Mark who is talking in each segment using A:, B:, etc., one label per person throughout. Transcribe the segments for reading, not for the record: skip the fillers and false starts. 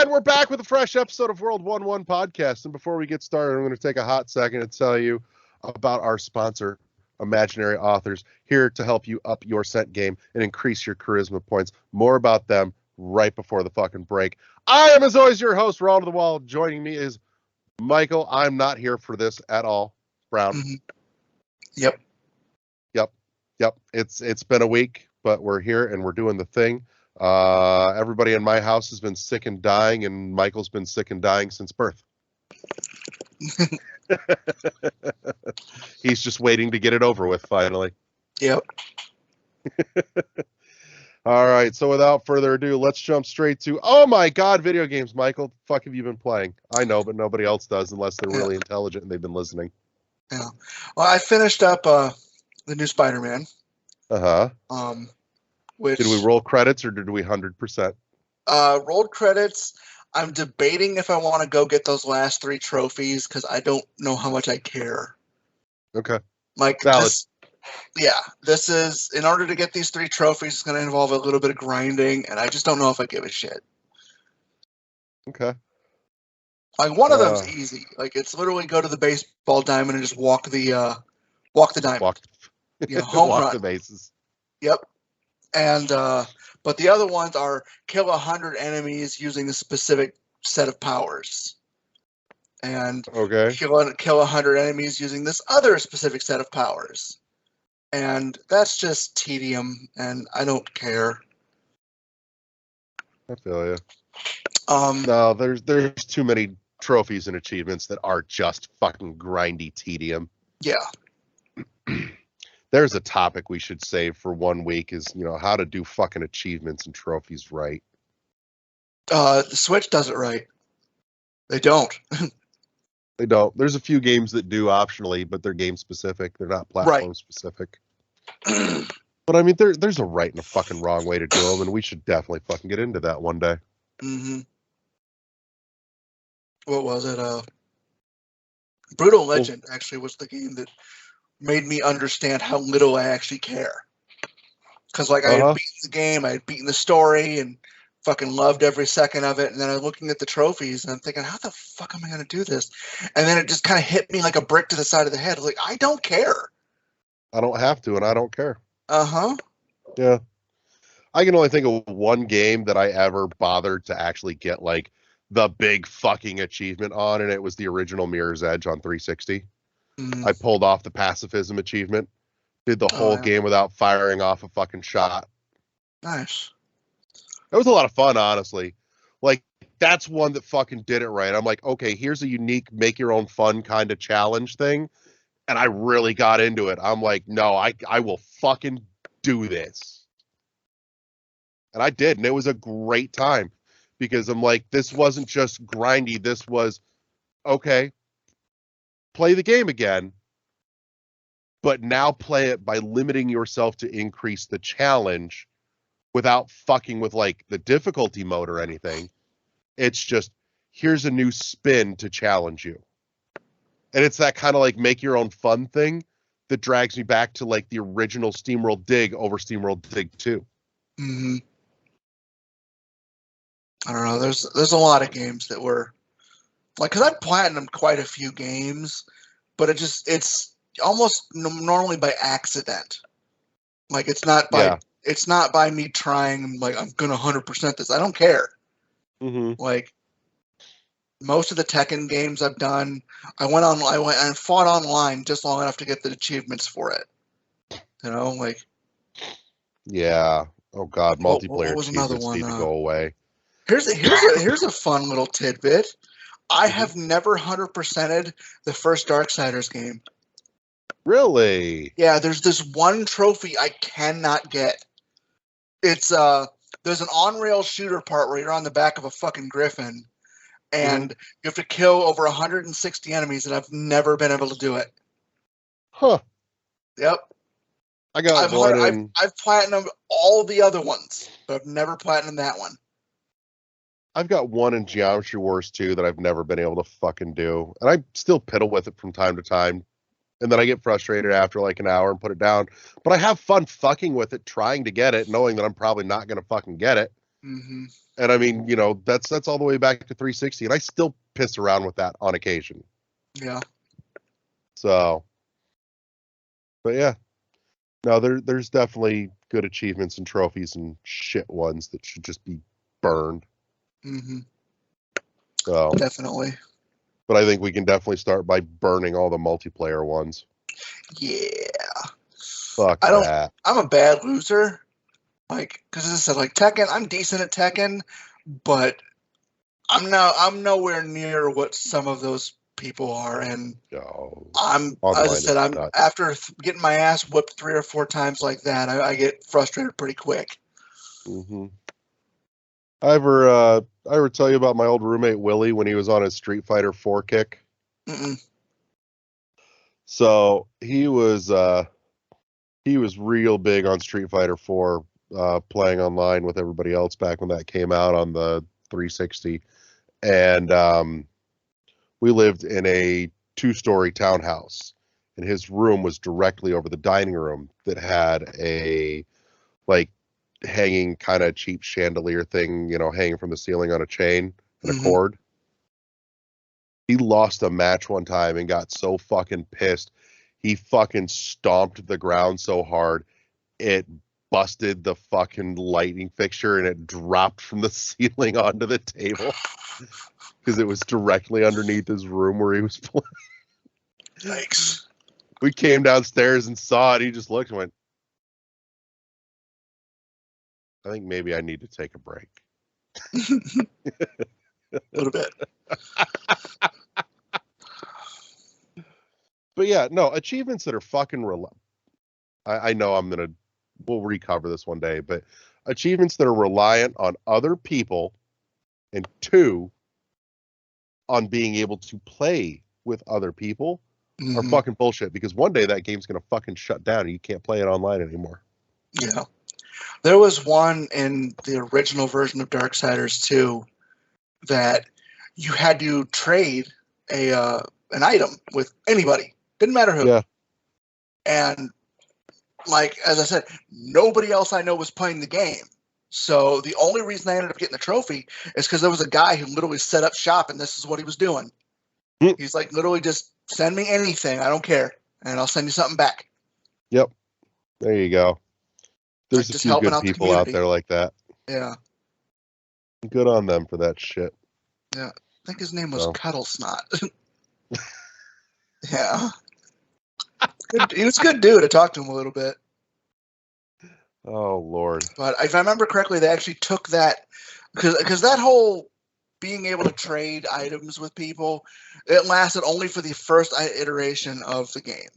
A: And we're back with a fresh episode of World 1-1 Podcast. And before we get started, I'm going to take a hot second to tell you about our sponsor, Imaginary Authors, here to help you up your scent game and increase your charisma points. More about them right before the fucking break. I am, as always, your host, Ronald the Wall. Joining me is Michael. I'm not here for this at all. Brown.
B: Mm-hmm. Yep.
A: It's been a week, but we're here and we're doing the thing. Everybody in my house has been sick and dying, and Michael's been sick and dying since birth. He's just waiting to get it over with finally.
B: Yep.
A: All right, so without further ado, let's jump straight to, oh my God, video games. Michael, the fuck have you been playing? I know, but nobody else does unless they're really intelligent and they've been listening.
B: Yeah. Well, I finished up the new Spider-Man. Which,
A: did we roll credits or did we 100%?
B: Rolled credits. I'm debating if I want to go get those last 3 trophies because I don't know how much I care.
A: Okay.
B: Like,
A: valid.
B: This is, in order to get these 3 trophies, it's going to involve a little bit of grinding, and I just don't know if I give a shit.
A: Okay.
B: Like, one of them's easy. Like, it's literally go to the baseball diamond and just walk the diamond. Home
A: walk
B: run.
A: the bases.
B: Yep. And but the other ones are kill 100 enemies using a specific set of powers, and kill 100 enemies using this other specific set of powers, and that's just tedium, and I don't care.
A: I feel you. No, there's too many trophies and achievements that are just fucking grindy tedium.
B: Yeah.
A: There's a topic we should save for 1 week is, how to do fucking achievements and trophies right.
B: The Switch does it right. They don't.
A: They don't. There's a few games that do optionally, but they're game specific. They're not platform specific. But I mean, there's a right and a fucking wrong way to do them, and we should definitely fucking get into that one day.
B: Mm-hmm. What was it? Brutal Legend actually was the game that made me understand how little I actually care. Because, like, I had beaten the game, I had beaten the story, and fucking loved every second of it. And then I'm looking at the trophies, and I'm thinking, how the fuck am I going to do this? And then it just kind of hit me like a brick to the side of the head. Like, I don't care.
A: I don't have to, and I don't care.
B: Uh-huh.
A: Yeah. I can only think of one game that I ever bothered to actually get, like, the big fucking achievement on, and it was the original Mirror's Edge on 360. I pulled off the pacifism achievement, did the whole game without firing off a fucking shot.
B: Nice.
A: That was a lot of fun, honestly. Like, that's one that fucking did it right. I'm like, okay, here's a unique make your own fun kind of challenge thing. And I really got into it. I'm like, no, I will fucking do this. And I did. And it was a great time because I'm like, this wasn't just grindy. This was, okay, play the game again, but now play it by limiting yourself to increase the challenge without fucking with, like, the difficulty mode or anything. It's just, here's a new spin to challenge you. And it's that kind of, like, make your own fun thing that drags me back to, like, the original SteamWorld Dig over SteamWorld Dig 2.
B: Mm-hmm. I don't know. There's a lot of games that were like, because I've platinumed quite a few games, but it's almost normally by accident. Like, it's not by me trying, like, I'm gonna 100% this. I don't care.
A: Mm-hmm.
B: Like, most of the Tekken games I've done, I went and fought online just long enough to get the achievements for it. Like. Yeah.
A: Oh God, multiplayer achievements need to go away.
B: Here's a fun little tidbit. I have never 100%ed the first Darksiders game.
A: Really?
B: Yeah, there's this one trophy I cannot get. It's there's an on-rail shooter part where you're on the back of a fucking griffin, and you have to kill over 160 enemies, and I've never been able to do it.
A: Huh.
B: Yep.
A: I've
B: platinumed all the other ones, but I've never platinumed that one.
A: I've got one in Geometry Wars 2 that I've never been able to fucking do. And I still piddle with it from time to time. And then I get frustrated after like an hour and put it down. But I have fun fucking with it, trying to get it, knowing that I'm probably not going to fucking get it.
B: Mm-hmm.
A: And I mean, that's all the way back to 360, and I still piss around with that on occasion.
B: Yeah.
A: So, but yeah, no, there's definitely good achievements and trophies and shit ones that should just be burned.
B: Mm-hmm.
A: So
B: definitely.
A: But I think we can definitely start by burning all the multiplayer ones.
B: Yeah.
A: Fuck that.
B: I'm a bad loser. Like, because as I said, like Tekken, I'm decent at Tekken, but I'm nowhere near what some of those people are, and I'm after getting my ass whipped 3 or 4 times like that, I get frustrated pretty quick.
A: Mm-hmm. I ever tell you about my old roommate Willie when he was on his Street Fighter 4 kick?
B: Mm-mm.
A: So he was real big on Street Fighter 4, playing online with everybody else back when that came out on the 360, and we lived in a 2-story townhouse, and his room was directly over the dining room that had a like hanging kind of cheap chandelier thing, hanging from the ceiling on a chain and a cord. He lost a match one time and got so fucking pissed. He fucking stomped the ground so hard it busted the fucking lighting fixture and it dropped from the ceiling onto the table because it was directly underneath his room where he was playing.
B: Yikes.
A: We came downstairs and saw it. He just looked and went, I think maybe I need to take a break.
B: A little bit.
A: But yeah, no, achievements that are fucking I know we'll recover this one day, but achievements that are reliant on other people, and 2, on being able to play with other people are fucking bullshit, because one day that game's going to fucking shut down and you can't play it online anymore.
B: Yeah. There was one in the original version of Darksiders 2 that you had to trade an item with anybody. Didn't matter who.
A: Yeah.
B: And like, as I said, nobody else I know was playing the game. So the only reason I ended up getting the trophy is because there was a guy who literally set up shop and this is what he was doing. He's like, literally just send me anything. I don't care. And I'll send you something back.
A: Yep. There you go. There's
B: like
A: a few good people out there like that.
B: Yeah.
A: Good on them for that shit.
B: Yeah. I think his name was Cuddle Snot. Yeah. He was a good dude. I talked to him a little bit.
A: Oh, Lord.
B: But if I remember correctly, they actually took that because that whole being able to trade items with people, it lasted only for the first iteration of the game.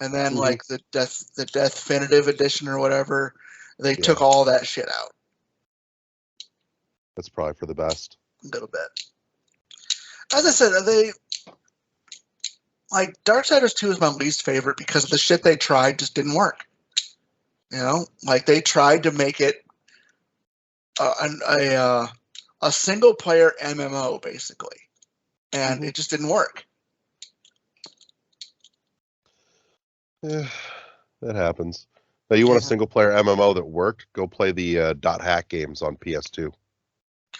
B: And then like the Definitive Edition or whatever, they took all that shit out.
A: That's probably for the best.
B: A little bit. As I said, like Darksiders 2 is my least favorite because the shit they tried just didn't work. Like they tried to make it a single player MMO basically, and it just didn't work.
A: Yeah, that happens. Now, you want a single player MMO that worked? Go play the .hack games on PS2.
B: God,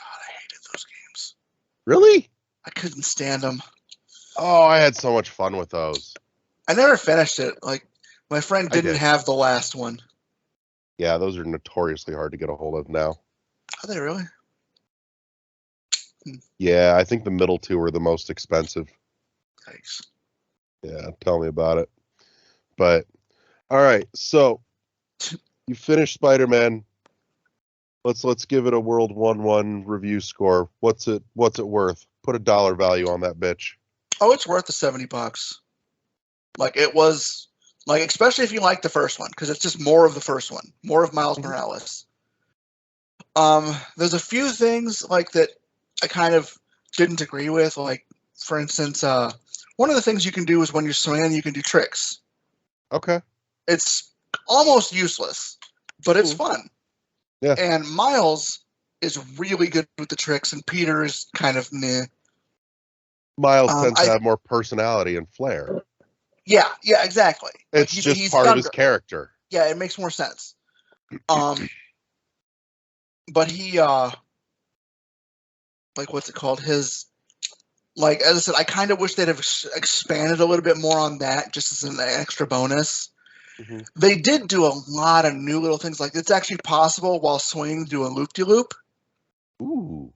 B: I hated those games.
A: Really?
B: I couldn't stand them.
A: Oh, I had so much fun with those.
B: I never finished it. Like, my friend didn't have the last one.
A: Yeah, those are notoriously hard to get a hold of now.
B: Are they really?
A: Yeah, I think the middle 2 are the most expensive.
B: Thanks.
A: Yeah, tell me about it. But, all right, so you finished Spider-Man. Let's give it a World 1-1 review score. What's it worth? Put a dollar value on that bitch.
B: Oh, it's worth the $70. Like it was, like especially if you like the first one, because it's just more of the first one, more of Miles Morales. There's a few things like that I kind of didn't agree with. Like, for instance, one of the things you can do is when you're swinging, you can do tricks.
A: Okay.
B: It's almost useless, but it's fun.
A: Yeah.
B: And Miles is really good with the tricks, and Peter is kind of meh.
A: Miles tends to have more personality and flair.
B: Yeah, exactly.
A: It's just he's part of his character.
B: Yeah, it makes more sense. But he like what's it called? His, like, as I said, I kind of wish they'd have expanded a little bit more on that, just as an extra bonus.
A: Mm-hmm.
B: They did do a lot of new little things, like it's actually possible while swinging to do a loop-de-loop.
A: Ooh.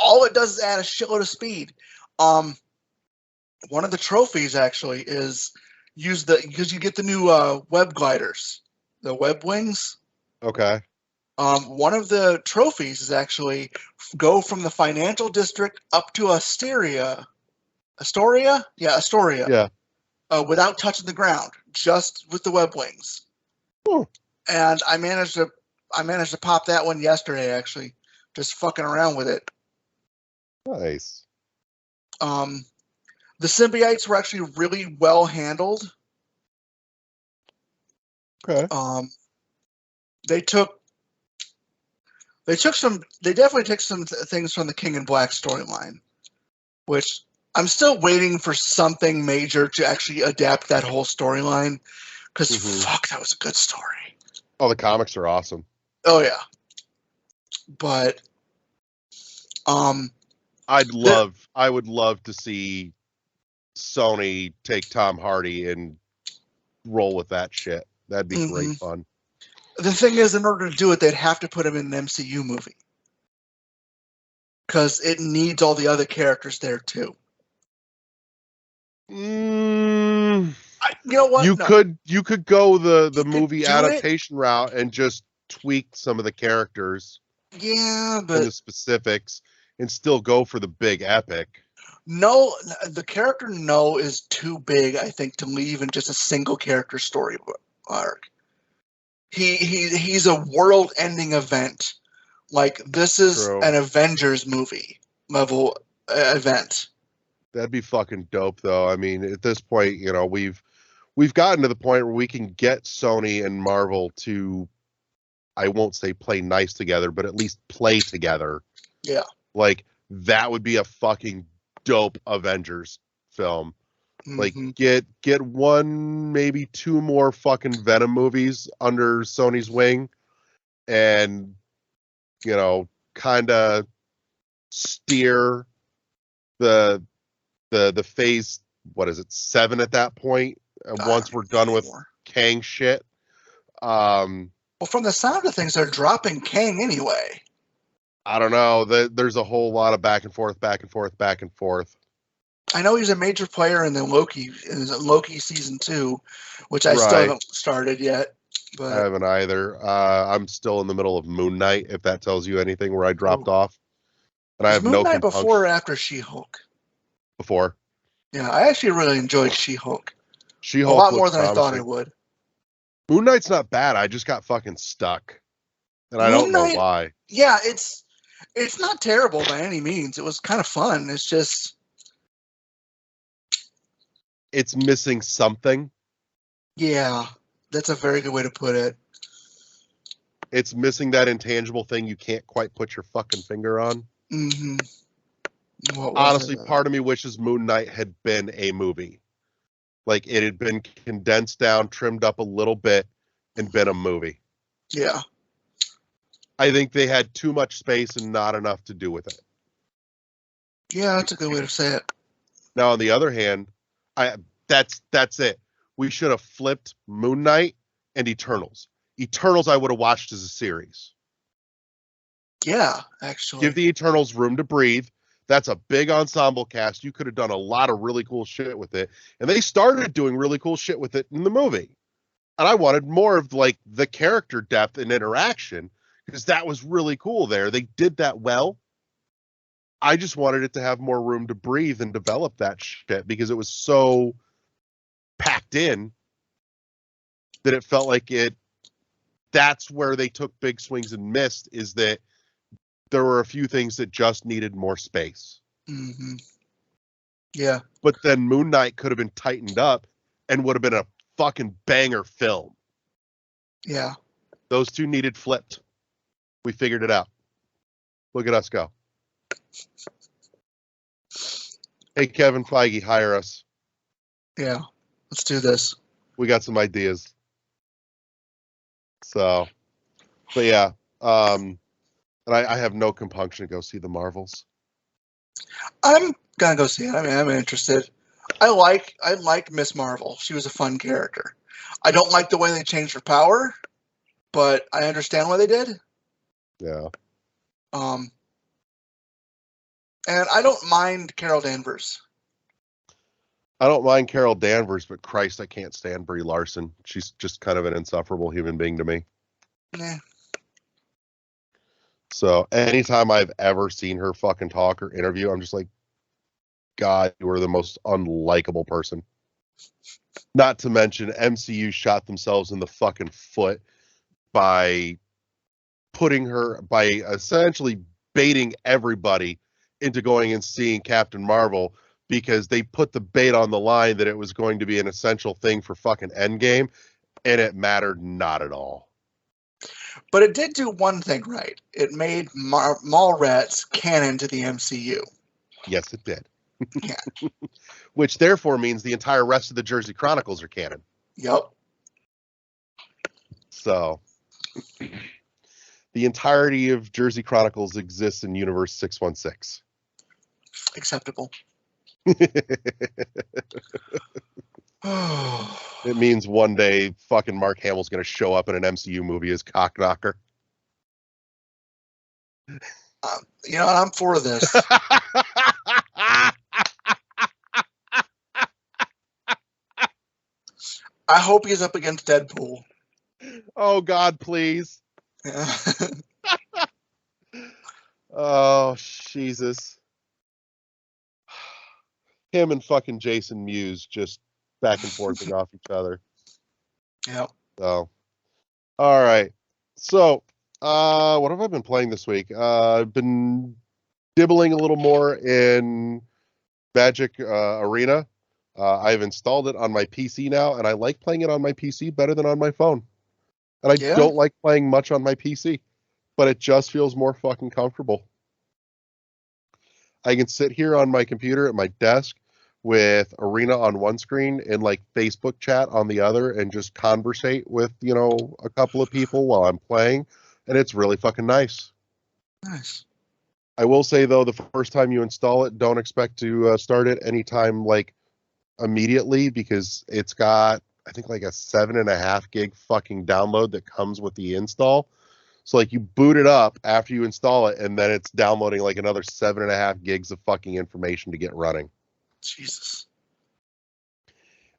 B: All it does is add a shitload of speed. One of the trophies actually is because you get the new web gliders, the web wings.
A: Okay.
B: One of the trophies is actually go from the financial district up to Astoria.
A: Yeah.
B: Without touching the ground, just with the web wings.
A: Ooh.
B: And I managed to pop that one yesterday, actually, just fucking around with it.
A: Nice.
B: The symbiotes were actually really well handled.
A: Okay.
B: They definitely took some things from the King in Black storyline, which I'm still waiting for something major to actually adapt that whole storyline, because fuck, that was a good story.
A: Oh, the comics are awesome.
B: Oh yeah, but
A: I would love to see Sony take Tom Hardy and roll with that shit. That'd be great fun.
B: The thing is, in order to do it, they'd have to put him in an MCU movie, because it needs all the other characters there too. You know what?
A: You could go the movie adaptation route and just tweak some of the characters.
B: Yeah, but
A: and the specifics, and still go for the big epic.
B: No, the character No is too big, I think, to leave in just a single character story arc. He's a world-ending event. Like, this is an Avengers movie level event.
A: That'd be fucking dope, though. I mean, at this point, you know, we've gotten to the point where we can get Sony and Marvel to, I won't say play nice together, but at least play together.
B: Yeah.
A: Like, that would be a fucking dope Avengers film. Like, get one, maybe two more fucking Venom movies under Sony's wing, and, you know, kind of steer the phase, what is it, 7 at that point, once we're done with Kang shit.
B: Well, from the sound of things, they're dropping Kang anyway.
A: I don't know. There's a whole lot of back and forth.
B: I know he's a major player in Loki season 2, which I still haven't started yet. But
A: I haven't either. I'm still in the middle of Moon Knight, if that tells you anything, where I dropped off. And I have
B: Moon Knight before or after She-Hulk?
A: Before.
B: Yeah, I actually really enjoyed She-Hulk.
A: She-Hulk
B: a lot more than I thought I would.
A: Moon Knight's not bad. I just got fucking stuck, and I don't know why.
B: Yeah, it's not terrible by any means. It was kind of fun. It's just,
A: it's missing something.
B: Yeah, that's a very good way to put it.
A: It's missing that intangible thing you can't quite put your fucking finger on. Honestly, part of me wishes Moon Knight had been a movie. Like, it had been condensed down, trimmed up a little bit, and been a movie.
B: Yeah.
A: I think they had too much space and not enough to do with it.
B: Yeah, that's a good way to say it.
A: Now, on the other hand, that's it. We should have flipped Moon Knight and Eternals. Eternals I would have watched as a series.
B: Yeah, actually.
A: Give the Eternals room to breathe. That's a big ensemble cast. You could have done a lot of really cool shit with it. And they started doing really cool shit with it in the movie. And I wanted more of, like, the character depth and interaction, because that was really cool there. They did that well. I just wanted it to have more room to breathe and develop that shit, because it was so packed in that it felt like that's where they took big swings and missed, is that there were a few things that just needed more space.
B: Yeah.
A: But then Moon Knight could have been tightened up and would have been a fucking banger film.
B: Yeah.
A: Those two needed flipped. We figured it out. Look at us go. Hey, Kevin Feige, hire us.
B: Yeah. Let's do this.
A: We got some ideas. So, but yeah. And I have no compunction to go see the Marvels.
B: I'm gonna go see it. I mean, I'm interested. I like Miss Marvel. She was a fun character. I don't like the way they changed her power, but I understand why they did.
A: Yeah.
B: And I don't mind Carol Danvers.
A: I don't mind Carol Danvers, but Christ, I can't stand Brie Larson. She's just kind of an insufferable human being to me.
B: Nah.
A: So anytime I've ever seen her fucking talk or interview, I'm just like, God, you are the most unlikable person. Not to mention MCU shot themselves in the fucking foot by essentially baiting everybody into going and seeing Captain Marvel, because they put the bait on the line that it was going to be an essential thing for fucking Endgame, and it mattered not at all.
B: But it did do one thing right. It made Mallrats canon to the MCU.
A: Yes, it did.
B: Yeah.
A: Which therefore means the entire rest of the Jersey Chronicles are canon.
B: Yep.
A: So the entirety of Jersey Chronicles exists in Universe 616.
B: Acceptable.
A: It means one day fucking Mark Hamill's going to show up in an MCU movie as Cockknocker.
B: You know what? I'm for this. I hope he's up against Deadpool.
A: Oh, God, please.
B: Yeah.
A: Oh, Jesus. Him and fucking Jason Mewes just back and forthing off each other.
B: Yep.
A: So, all right. So, what have I been playing this week? I've been dibbling a little more in Magic Arena. I've installed it on my PC now, and I like playing it on my PC better than on my phone. And I don't like playing much on my PC, but it just feels more fucking comfortable. I can sit here on my computer at my desk with Arena on one screen and like Facebook chat on the other and just conversate with, you know, a couple of people while I'm playing. And it's really fucking nice.
B: Nice.
A: I will say, though, the first time you install it, don't expect to start it anytime like immediately, because it's got, I think, like a 7.5 gig fucking download that comes with the install. So like you boot it up after you install it, and then it's downloading like another 7.5 gigs of fucking information to get running.
B: Jesus.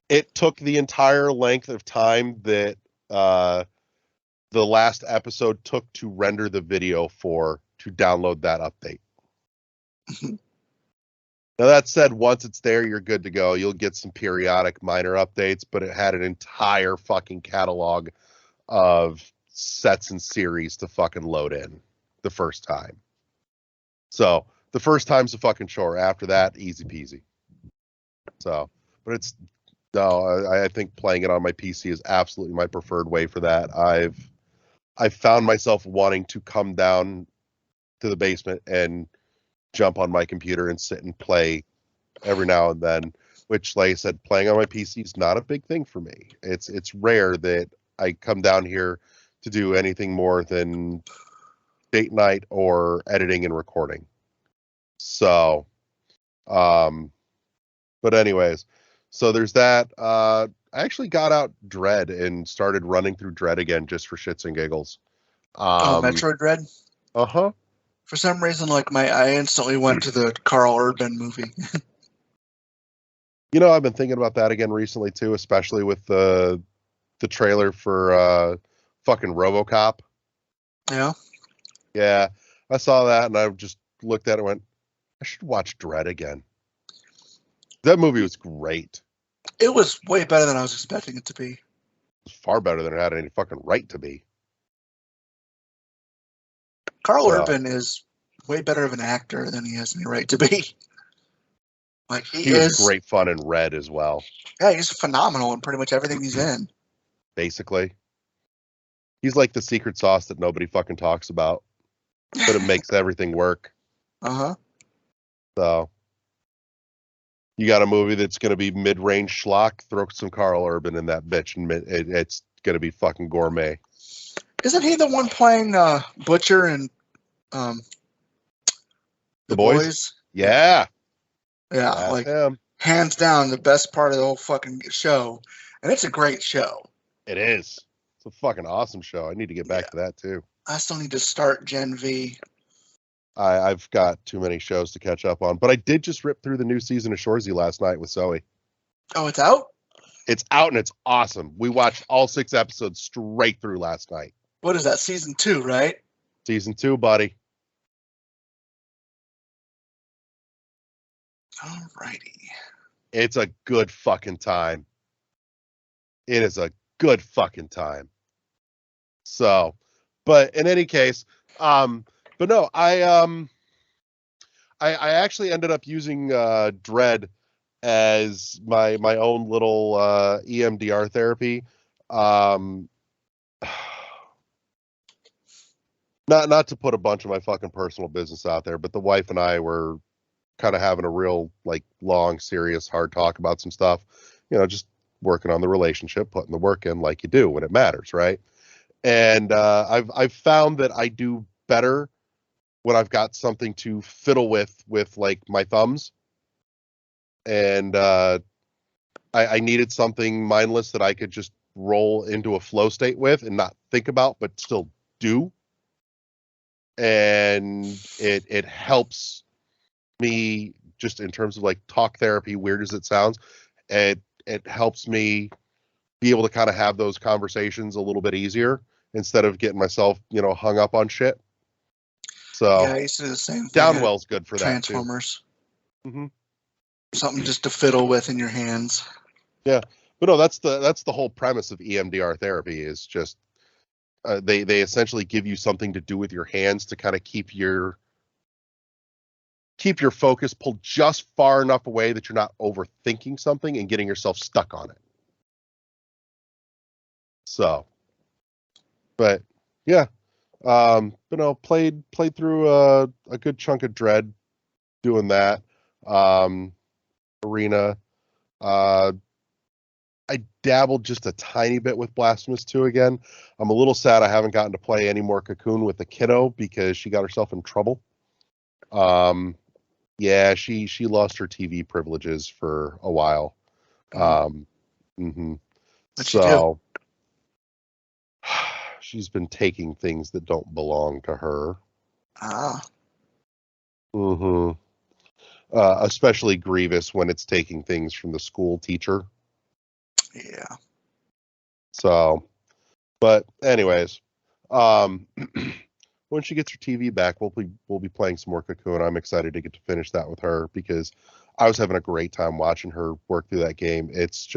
A: It took the entire length of time that the last episode took to render the video to download that update. Now, that said, once it's there, you're good to go. You'll get some periodic minor updates, but it had an entire fucking catalog of sets and series to fucking load in the first time. So the first time's a fucking chore. After that, easy peasy. So, but I think playing it on my PC is absolutely my preferred way for that. I've found myself wanting to come down to the basement and jump on my computer and sit and play every now and then, which, like I said, playing on my PC is not a big thing for me. It's rare that I come down here to do anything more than date night or editing and recording. So, but anyways, so there's that. I actually got out Dread and started running through Dread again just for shits and giggles.
B: Metroid Dread?
A: Uh-huh.
B: For some reason, I instantly went to the Carl Urban movie.
A: You know, I've been thinking about that again recently too, especially with the trailer for fucking RoboCop.
B: Yeah.
A: Yeah, I saw that and I just looked at it and went, I should watch Dread again. That movie was great.
B: It was way better than I was expecting it to be.
A: It was far better than it had any fucking right to be.
B: Carl Urban is way better of an actor than he has any right to be. Like he
A: was great fun in Red as well.
B: Yeah, he's phenomenal in pretty much everything he's in.
A: Basically. He's like the secret sauce that nobody fucking talks about, but it makes everything work.
B: Uh-huh.
A: So, you got a movie that's going to be mid-range schlock, throw some Carl Urban in that bitch, and it's going to be fucking gourmet.
B: Isn't he the one playing Butcher in The
A: Boys?
B: Boys.
A: Yeah.
B: Yeah,
A: That's
B: like
A: him.
B: hands down the best part of the whole fucking show, and it's a great show.
A: It is. It's a fucking awesome show. I need to get back to that too.
B: I still need to start Gen V.
A: I've got too many shows to catch up on, but I did just rip through the new season of Shoresy last night with Zoe.
B: Oh, it's out?
A: It's out and it's awesome. We watched all 6 episodes straight through last night.
B: What is that, season 2, right?
A: Season 2, buddy.
B: Alrighty.
A: It's a good fucking time. It is a good fucking time. So, but in any case, but no, I actually ended up using Dread as my own little EMDR therapy. Not to put a bunch of my fucking personal business out there, but the wife and I were kind of having a real like long, serious, hard talk about some stuff. Just working on the relationship, putting the work in like you do when it matters, right? And I've found that I do better when I've got something to fiddle with like my thumbs. And I needed something mindless that I could just roll into a flow state with and not think about, but still do. And it helps me just in terms of like talk therapy, weird as it sounds. It helps me be able to kind of have those conversations a little bit easier instead of getting myself, hung up on shit. So
B: yeah, I used to do the same thing.
A: Downwell's good for
B: Transformers.
A: that too. Mm-hmm.
B: Something just to fiddle with in your hands.
A: Yeah, but no, that's the whole premise of EMDR therapy is just they essentially give you something to do with your hands to kind of keep your focus pulled just far enough away that you're not overthinking something and getting yourself stuck on it. So, but yeah, played through a good chunk of Dread doing that. Arena. I dabbled just a tiny bit with Blasphemous 2 again. I'm a little sad I haven't gotten to play any more Cocoon with the kiddo because she got herself in trouble. Yeah, she lost her TV privileges for a while.
B: What'd
A: So she's been taking things that don't belong to her. Especially grievous when it's taking things from the school teacher.
B: Yeah.
A: So, but anyways, when she gets her TV back, we'll be playing some more Cocoon. I'm excited to get to finish that with her because I was having a great time watching her work through that game. It's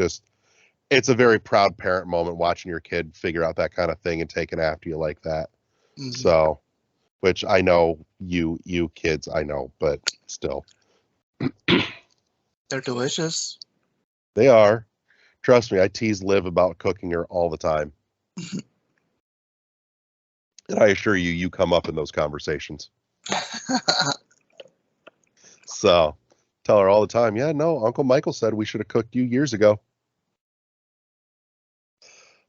A: a very proud parent moment watching your kid figure out that kind of thing and taking after you like that. Mm-hmm. So, which I know you kids, I know, but still.
B: They're delicious.
A: They are. Trust me, I tease Liv about cooking her all the time. And I assure you come up in those conversations. So, tell her all the time, yeah, no, Uncle Michael said we should have cooked you years ago.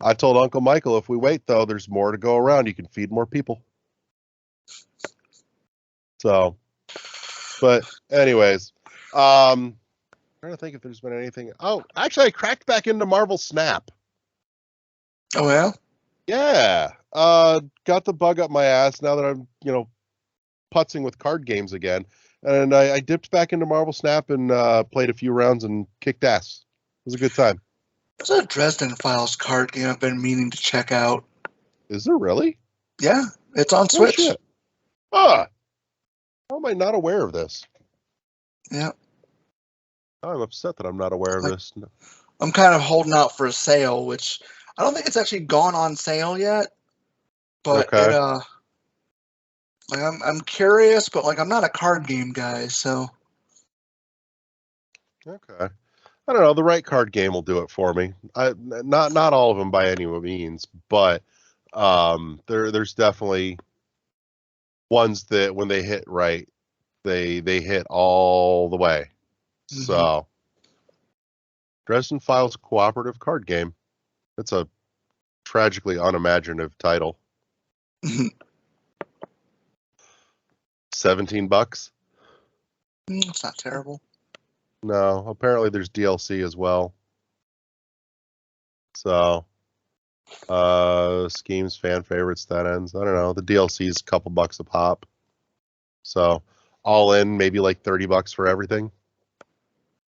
A: I told Uncle Michael if we wait, though, there's more to go around. You can feed more people. So, but anyways, I'm trying to think if there's been anything. Oh, actually, I cracked back into Marvel Snap.
B: Oh, yeah?
A: Yeah. Got the bug up my ass now that I'm, putzing with card games again. And I dipped back into Marvel Snap and played a few rounds and kicked ass. It was a good time.
B: There's a Dresden Files card game I've been meaning to check out.
A: Is there really?
B: Yeah, it's on Switch.
A: Shit. How am I not aware of this?
B: Yeah.
A: I'm upset that I'm not aware of this. No.
B: I'm kind of holding out for a sale, which I don't think it's actually gone on sale yet. But
A: okay.
B: I'm curious, but I'm not a card game guy, so.
A: Okay. I don't know. The right card game will do it for me. Not all of them by any means, but there's definitely ones that when they hit right, they hit all the way. Mm-hmm. So, Dresden Files cooperative card game. It's a tragically unimaginative title. $17.
B: It's not terrible.
A: No, apparently there's DLC as well. So, schemes, fan favorites, that ends. I don't know. The DLC is a couple bucks a pop. So, all in, maybe like $30 for everything.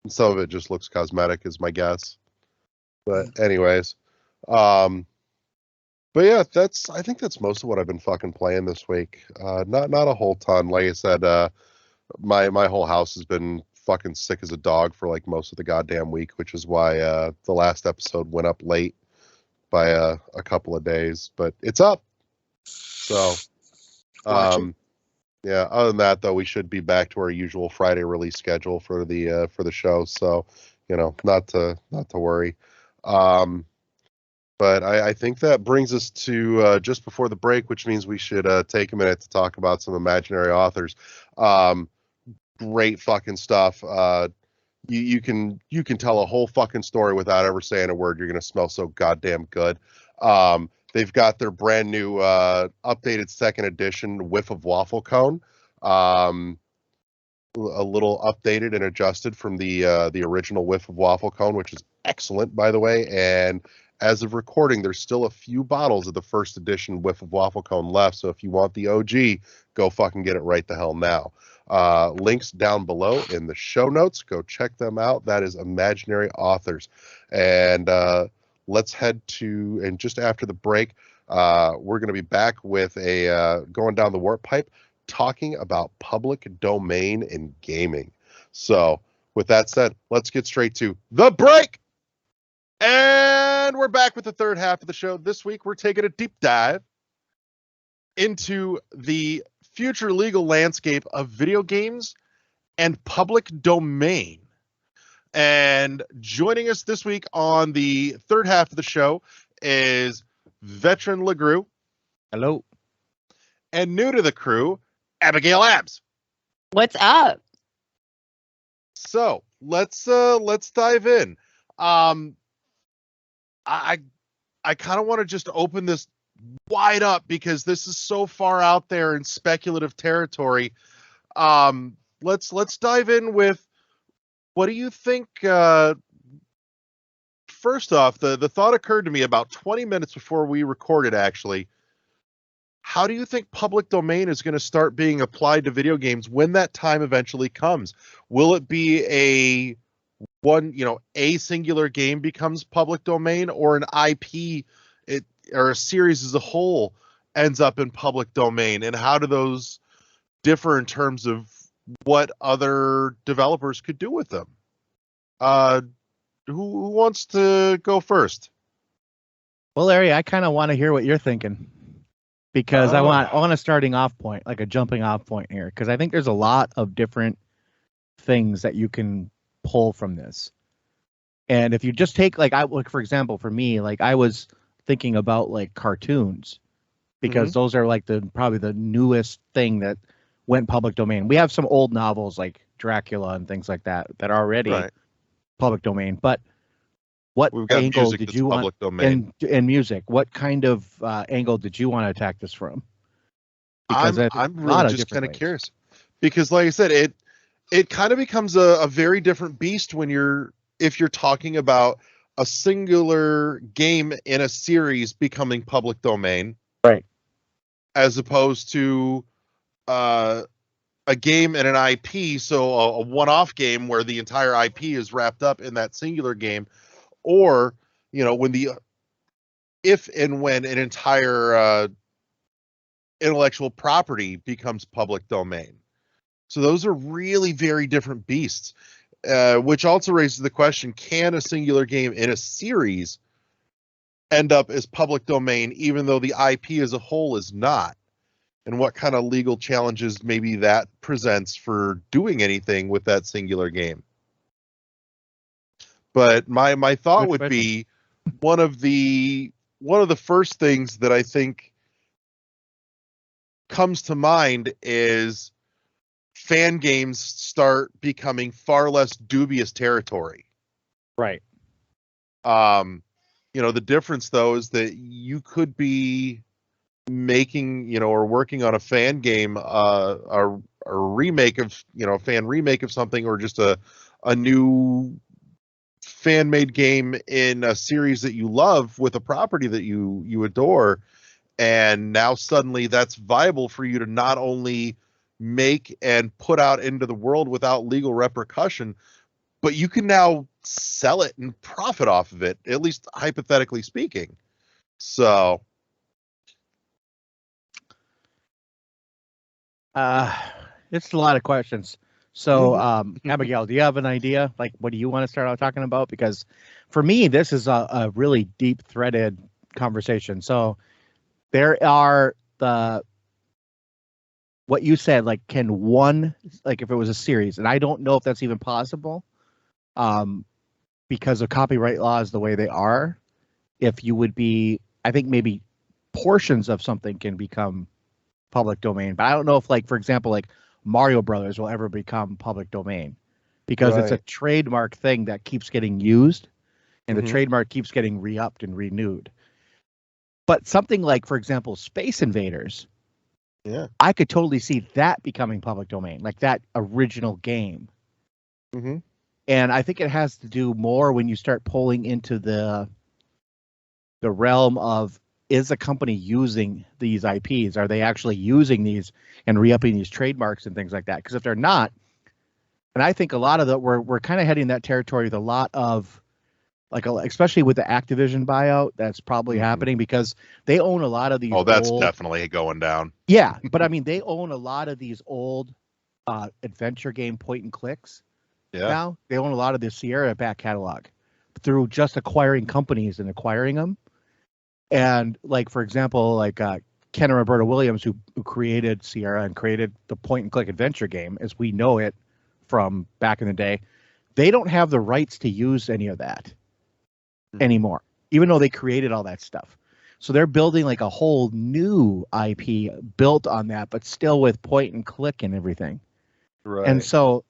A: And some of it just looks cosmetic, is my guess. But anyways, but yeah, I think that's most of what I've been fucking playing this week. Not a whole ton. Like I said, my whole house has been fucking sick as a dog for like most of the goddamn week, which is why the last episode went up late by a couple of days, but it's up. So, yeah. Other than that, though, we should be back to our usual Friday release schedule for the show. So, not to worry. But I think that brings us to just before the break, which means we should take a minute to talk about some imaginary authors. Great fucking stuff. You can tell a whole fucking story without ever saying a word. You're gonna smell so goddamn good. They've got their brand new updated second edition Whiff of Waffle Cone. A little updated and adjusted from the original Whiff of Waffle Cone, which is excellent, by the way. And as of recording, there's still a few bottles of the first edition Whiff of Waffle Cone left. So if you want the OG, go fucking get it right the hell now. Links down below in the show notes. Go check them out. That is Imaginary Authors. And let's head to, and just after the break, we're going to be back with going down the warp pipe, talking about public domain in gaming. So with that said, let's get straight to the break. And we're back with the third half of the show. This week, we're taking a deep dive into the future legal landscape of video games and public domain. And joining us this week on the third half of the show is veteran LeGrew.
C: Hello.
A: And new to the crew, Abigail Abs.
D: What's up?
A: So let's dive in. I kind of want to just open this wide up because this is so far out there in speculative territory. Let's dive in with, what do you think? First off, the thought occurred to me about 20 minutes before we recorded, actually. How do you think public domain is going to start being applied to video games when that time eventually comes? Will it be a singular game becomes public domain, or an IP or a series as a whole ends up in public domain? And how do those differ in terms of what other developers could do with them? Who wants to go first?
C: Well, Larry, I kind of want to hear what you're thinking, because I want a starting off point, like a jumping off point here, because I think there's a lot of different things that you can pull from this. And if you just take, like, for example, for me, like, I was thinking about like cartoons, because those are like probably the newest thing that went public domain. We have some old novels like Dracula and things like that are already public domain. But what angle did you want in music? What kind of angle did you want to attack this from? Because
A: I'm really just kind of curious, because like I said, it kind of becomes a very different beast if you're talking about a singular game in a series becoming public domain,
C: right?
A: As opposed to a game and an IP, so a one-off game where the entire IP is wrapped up in that singular game, or if and when an entire intellectual property becomes public domain. So those are really very different beasts. Which also raises the question, can a singular game in a series end up as public domain even though the IP as a whole is not? And what kind of legal challenges maybe that presents for doing anything with that singular game? But my thought would be, one of the first things that I think comes to mind is fan games start becoming far less dubious territory.
C: Right.
A: The difference though is that you could be making, or working on a fan game, a remake of, a fan remake of something, or just a new fan made game in a series that you love with a property that you adore. And now suddenly that's viable for you to not only make and put out into the world without legal repercussion, but you can now sell it and profit off of it, at least hypothetically speaking. So
C: it's a lot of questions. So Abigail, do you have an idea? Like, what do you want to start out talking about? Because for me, this is a really deep threaded conversation. So there are what you said, like, can one, like if it was a series, and I don't know if that's even possible, because of copyright laws the way they are, if you would be, I think maybe portions of something can become public domain, but I don't know if, like, for example, like Mario Brothers will ever become public domain, because it's a trademark thing that keeps getting used, and the trademark keeps getting re-upped and renewed. But something like, for example, Space Invaders, I could totally see that becoming public domain, like that original game. And I think it has to do more when you start pulling into the realm of, is a company using these IPs? Are they actually using these and re-upping these trademarks and things like that? Because if they're not, and I think a lot of we're kind of heading that territory with a lot of, like, especially with the Activision buyout, that's probably happening, because they own a lot of these.
A: Oh, that's definitely going down.
C: Yeah, but I mean, they own a lot of these old adventure game point and clicks.
A: Yeah.
C: Now they own a lot of the Sierra back catalog through just acquiring companies and acquiring them. And, like, for example, like Ken and Roberta Williams, who created Sierra and created the point and click adventure game as we know it from back in the day, they don't have the rights to use any of that anymore, even though they created all that stuff. So they're building like a whole new IP built on that, but still with point and click and everything.
A: Right.
C: And so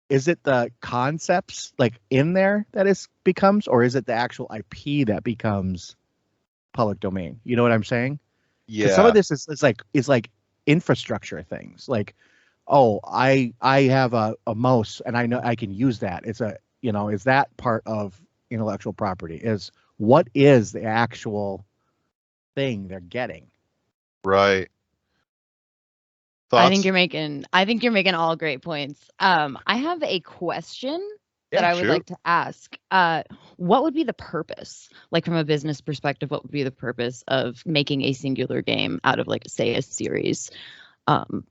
C: is it the concepts like in there that becomes, or is it the actual IP that becomes public domain? You know what I'm saying?
A: Yeah.
C: Some of this is like infrastructure things, like, oh, I have a mouse and I know I can use that. It's a, is that part of intellectual property? Is what is the actual thing they're getting?
A: Right.
D: Thoughts? I think you're making all great points. I have a question that I would like to ask. What would be the purpose, like from a business perspective, what would be the purpose of making a singular game out of, like, say, a series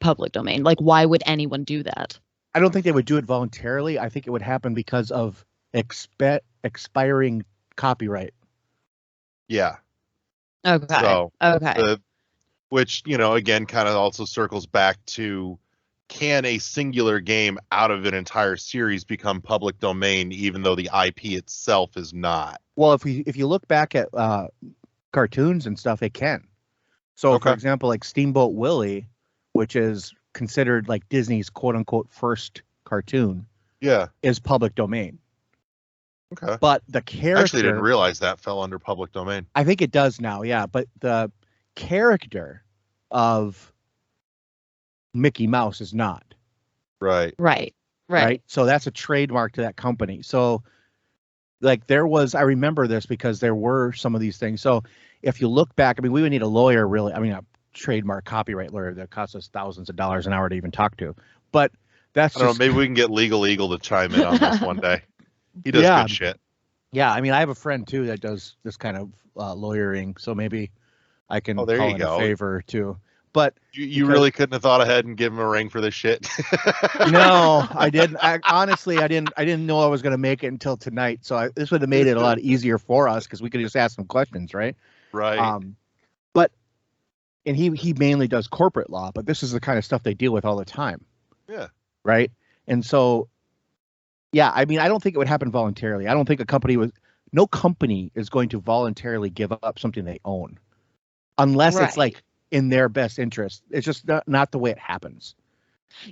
D: public domain? Like, why would anyone do that?
C: I don't think they would do it voluntarily. I think it would happen because of expiring copyright.
A: Yeah.
D: Okay.
A: So,
D: okay.
A: Which, again, kind of also circles back to, can a singular game out of an entire series become public domain, even though the IP itself is not?
C: Well, if you look back at cartoons and stuff, it can. So, for example, like Steamboat Willie, which is considered like Disney's quote unquote first cartoon, is public domain.
A: Okay.
C: But the character,
A: I actually didn't realize that fell under public domain.
C: I think it does now, yeah. But the character of Mickey Mouse is not.
A: Right.
C: So that's a trademark to that company. So, like, I remember this because there were some of these things. So if you look back, I mean, we would need a lawyer, really. I mean, a trademark copyright lawyer that costs us thousands of dollars an hour to even talk to. But that's
A: I don't know, maybe we can get Legal Eagle to chime in on this one day. He does good shit.
C: Yeah, I mean, I have a friend too that does this kind of lawyering, so maybe I can call in a favor too. But
A: you really couldn't have thought ahead and give him a ring for this shit.
C: No, I didn't. Honestly, I didn't know I was going to make it until tonight. So this would have made it a lot easier for us because we could just ask some questions, right?
A: Right.
C: And he mainly does corporate law, but this is the kind of stuff they deal with all the time.
A: Yeah.
C: Right. And so, yeah, I mean, I don't think it would happen voluntarily. I don't think no company is going to voluntarily give up something they own unless it's like in their best interest. It's just not the way it happens.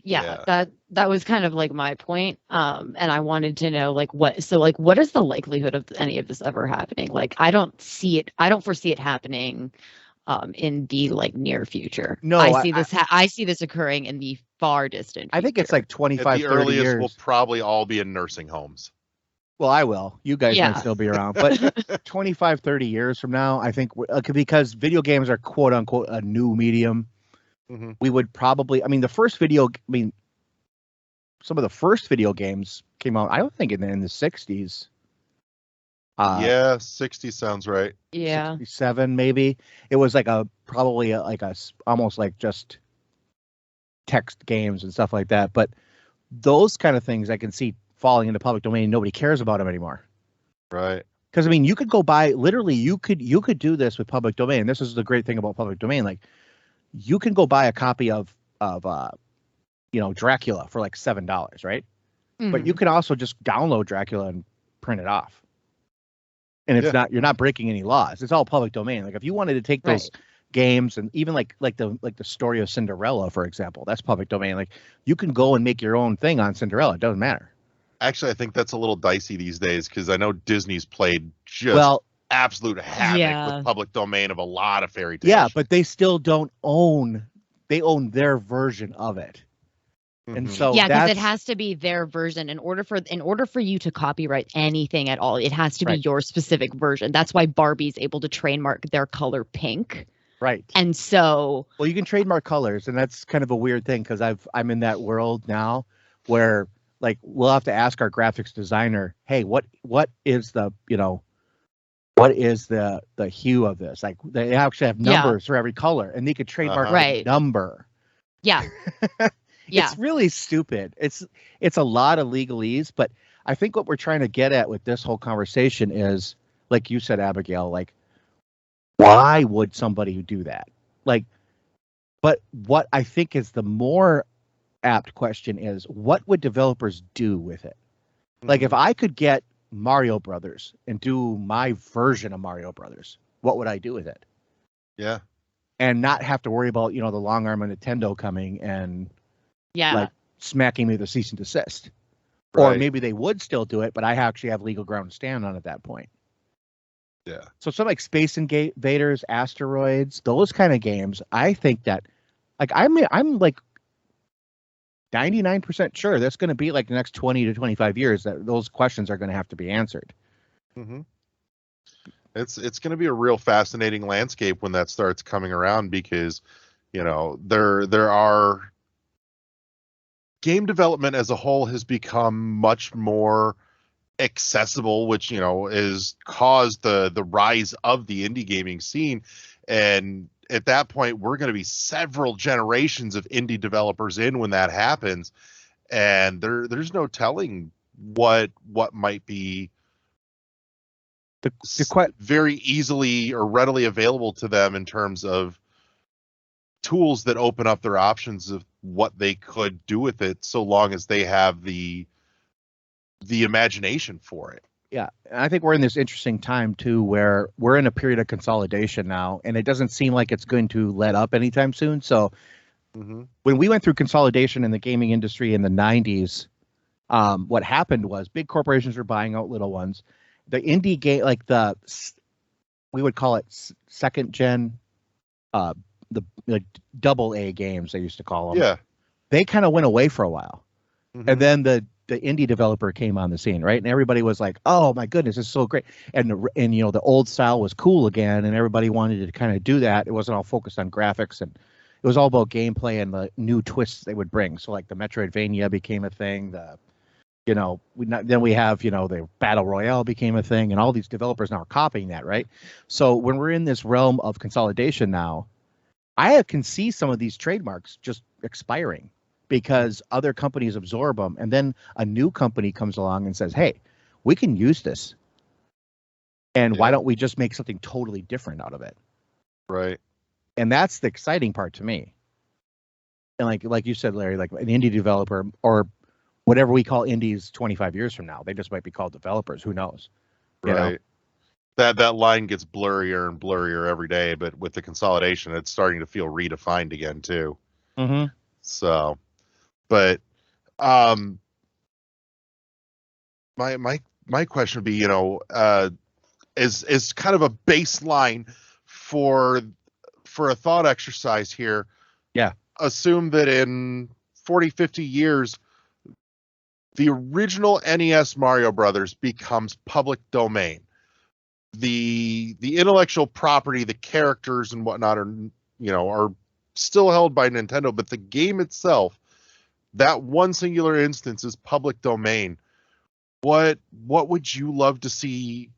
D: Yeah, that was kind of like my point. And I wanted to know, like, what is the likelihood of any of this ever happening? Like, I don't foresee it happening in the like near future.
C: No,
D: I see this occurring in the far distant future.
C: I think it's like 25,
A: At the
C: 30
A: earliest,
C: years.
A: we'll probably all be in nursing homes.
C: Well, I will. You guys might still be around, but 25, 30 years from now, I think because video games are quote unquote a new medium, we would probably. I mean, some of the first video games came out. I don't think in the 60s.
A: Yeah, 60 sounds right.
D: Yeah,
C: 67 maybe. It was like almost like just text games and stuff like that. But those kind of things I can see falling into public domain. Nobody cares about them anymore.
A: Right.
C: Because I mean, you could go buy literally. You could do this with public domain. This is the great thing about public domain. Like, you can go buy a copy of Dracula for like $7, right? But you can also just download Dracula and print it off. And it's you're not breaking any laws. It's all public domain. Like, if you wanted to take those games and even like the story of Cinderella, for example, that's public domain. Like, you can go and make your own thing on Cinderella. It doesn't matter.
A: Actually, I think that's a little dicey these days because I know Disney's played just absolute havoc with public domain of a lot of fairy tales.
C: Yeah, but they still don't own. They own their version of it. And so
D: because it has to be their version in order for you to copyright anything at all. It has to be your specific version. That's why Barbie's able to trademark their color pink.
C: Right.
D: And so,
C: well, you can trademark colors, and that's kind of a weird thing because I'm in that world now where, like, we'll have to ask our graphics designer, hey, what is the hue of this? Like, they actually have numbers for every color, and they could trademark a number.
D: Yeah. Yeah.
C: It's really stupid. It's a lot of legalese, but I think what we're trying to get at with this whole conversation is, like you said, Abigail, like, why would somebody do that? Like, but what I think is the more apt question is, what would developers do with it? Like, if I could get Mario Brothers and do my version of Mario Brothers, what would I do with it?
A: Yeah.
C: And not have to worry about, the long arm of Nintendo coming and like smacking me with a cease and desist. Or maybe they would still do it, but I actually have legal ground to stand on at that point.
A: Yeah.
C: So some like Space Invaders, Asteroids, those kind of games, I think that, like, I'm like 99% sure that's going to be like the next 20 to 25 years that those questions are going to have to be answered.
A: It's going to be a real fascinating landscape when that starts coming around because, there are game development as a whole has become much more accessible, which is caused the rise of the indie gaming scene. And at that point, we're going to be several generations of indie developers in when that happens, and there's no telling what might be very easily or readily available to them in terms of tools that open up their options of what they could do with it, so long as they have the imagination for it.
C: Yeah, and I think we're in this interesting time too, where we're in a period of consolidation now, and it doesn't seem like it's going to let up anytime soon. So when we went through consolidation in the gaming industry in the 90s, what happened was big corporations were buying out little ones. The indie game, like we would call it second gen, the double A games, they used to call them.
A: Yeah.
C: They kind of went away for a while. And then the indie developer came on the scene, right? And everybody was like, oh my goodness, this is so great. And the old style was cool again, and everybody wanted to kind of do that. It wasn't all focused on graphics, and it was all about gameplay and the new twists they would bring. So like the Metroidvania became a thing. Then we have, the Battle Royale became a thing, and all these developers now are copying that, right? So when we're in this realm of consolidation now, I can see some of these trademarks just expiring because other companies absorb them, and then a new company comes along and says, hey, we can use this, and why don't we just make something totally different out of it?
A: Right.
C: And that's the exciting part to me. And like you said, Larry, like an indie developer or whatever we call indies 25 years from now, they just might be called developers. Who knows?
A: Right. That line gets blurrier and blurrier every day, but with the consolidation, it's starting to feel redefined again too. So, but my question would be, is kind of a baseline for for a thought exercise here.
C: Yeah.
A: Assume that in 40, 50 years, the original NES Mario Brothers becomes public domain. The intellectual property, the characters and whatnot are still held by Nintendo, but the game itself, that one singular instance, is public domain. What would you love to see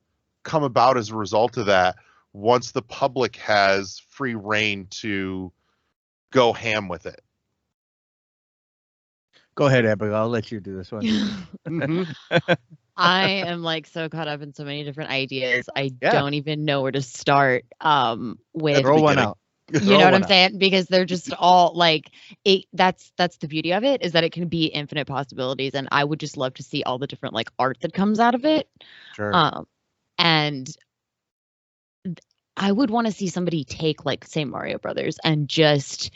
A: come about as a result of that once the public has free reign to go ham with it?
C: Go ahead, Abigail. I'll let you do this one.
D: I am like so caught up in so many different ideas. I don't even know where to start. With
C: throw one out.
D: You know what I'm saying? Because they're just all like that's the beauty of it, is that it can be infinite possibilities. And I would just love to see all the different like art that comes out of it.
C: Sure.
D: And I would want to see somebody take like, say, Mario Brothers and just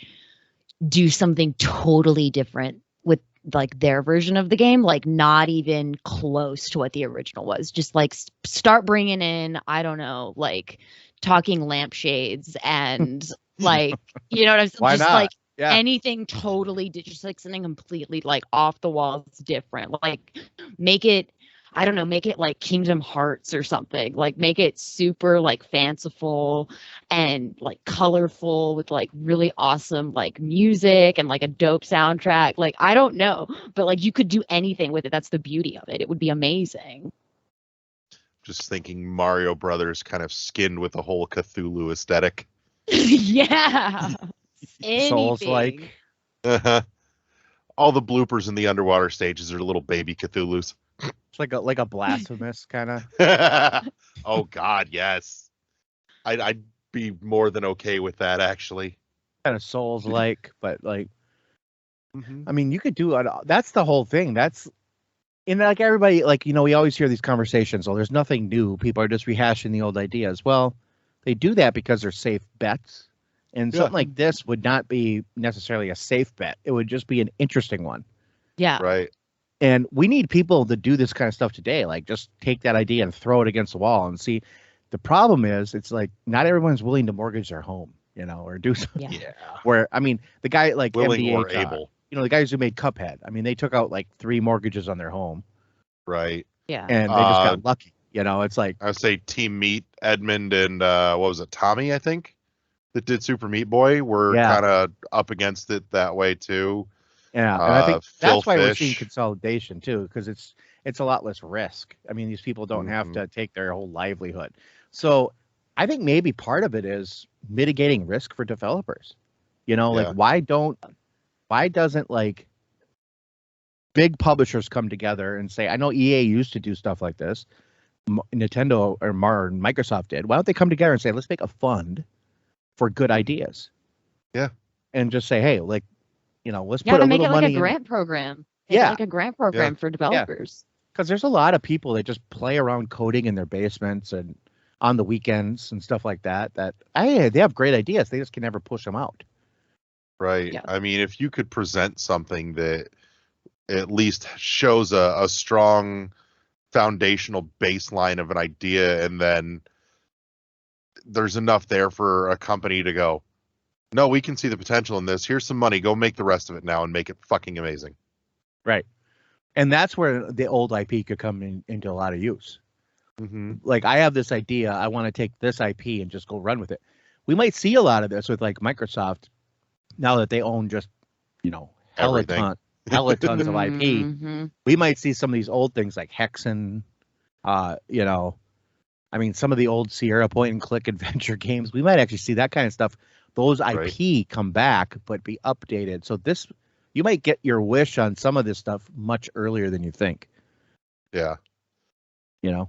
D: do something totally different with like their version of the game, like not even close to what the original was. Just like start bringing in, I don't know, like talking lampshades and like, you know what I'm saying?
C: Why
D: just
C: not?
D: Like
C: anything
D: totally, just like something completely like off the walls different. Like make it, I don't know, make it like Kingdom Hearts or something. Like make it super like fanciful and like colorful with like really awesome like music and like a dope soundtrack. Like I don't know, but like you could do anything with it. That's the beauty of it. It would be amazing.
A: Just thinking Mario Brothers kind of skinned with a whole Cthulhu aesthetic.
D: Yeah.
C: Souls like.
A: All the bloopers in the underwater stages are little baby Cthulhus.
C: It's like a blasphemous kind of.
A: Oh God, yes. I'd be more than okay with that, actually.
C: Kind of Souls like, but like, I mean, you could do it. That's the whole thing. That's like everybody, like, you know, we always hear these conversations. Oh, there's nothing new. People are just rehashing the old ideas. Well, they do that because they're safe bets. And something like this would not be necessarily a safe bet. It would just be an interesting one.
D: Yeah.
A: Right.
C: And we need people to do this kind of stuff today. Like, just take that idea and throw it against the wall and see. The problem is, it's like not everyone's willing to mortgage their home, you know, or do something.
A: Yeah.
C: Where, I mean, the guy like
A: willing
C: MDH,
A: or able.
C: You know, the guys who made Cuphead. I mean, they took out like 3 mortgages on their home.
A: Right.
D: Yeah.
C: And they just got lucky. You know, it's like
A: I would say Team Meat, Edmund, and what was it, Tommy? I think that did Super Meat Boy were kind of up against it that way too.
C: Yeah, and I think that's why we're seeing consolidation too, because it's a lot less risk. I mean, these people don't have to take their whole livelihood. So I think maybe part of it is mitigating risk for developers. You know, like why doesn't like big publishers come together and say, I know EA used to do stuff like this, Nintendo or Microsoft did. Why don't they come together and say, let's make a fund for good ideas?
A: Yeah,
C: and just say, hey, like, you know, let's put a
D: make
C: little
D: it like
C: money
D: a grant program. Like a grant program for developers.
C: Because there's a lot of people that just play around coding in their basements and on the weekends and stuff like that. They have great ideas. They just can never push them out.
A: Right. Yeah. I mean, if you could present something that at least shows a strong foundational baseline of an idea, and then there's enough there for a company to go, no, we can see the potential in this. Here's some money. Go make the rest of it now and make it fucking amazing.
C: Right. And that's where the old IP could come into a lot of use. Like, I have this idea. I want to take this IP and just go run with it. We might see a lot of this with like Microsoft now that they own just, you know, hella tons of IP. We might see some of these old things like Hexen, you know, I mean, some of the old Sierra point and click adventure games. We might actually see that kind of stuff. Those IP come back, but be updated. So you might get your wish on some of this stuff much earlier than you think.
A: Yeah.
C: You know?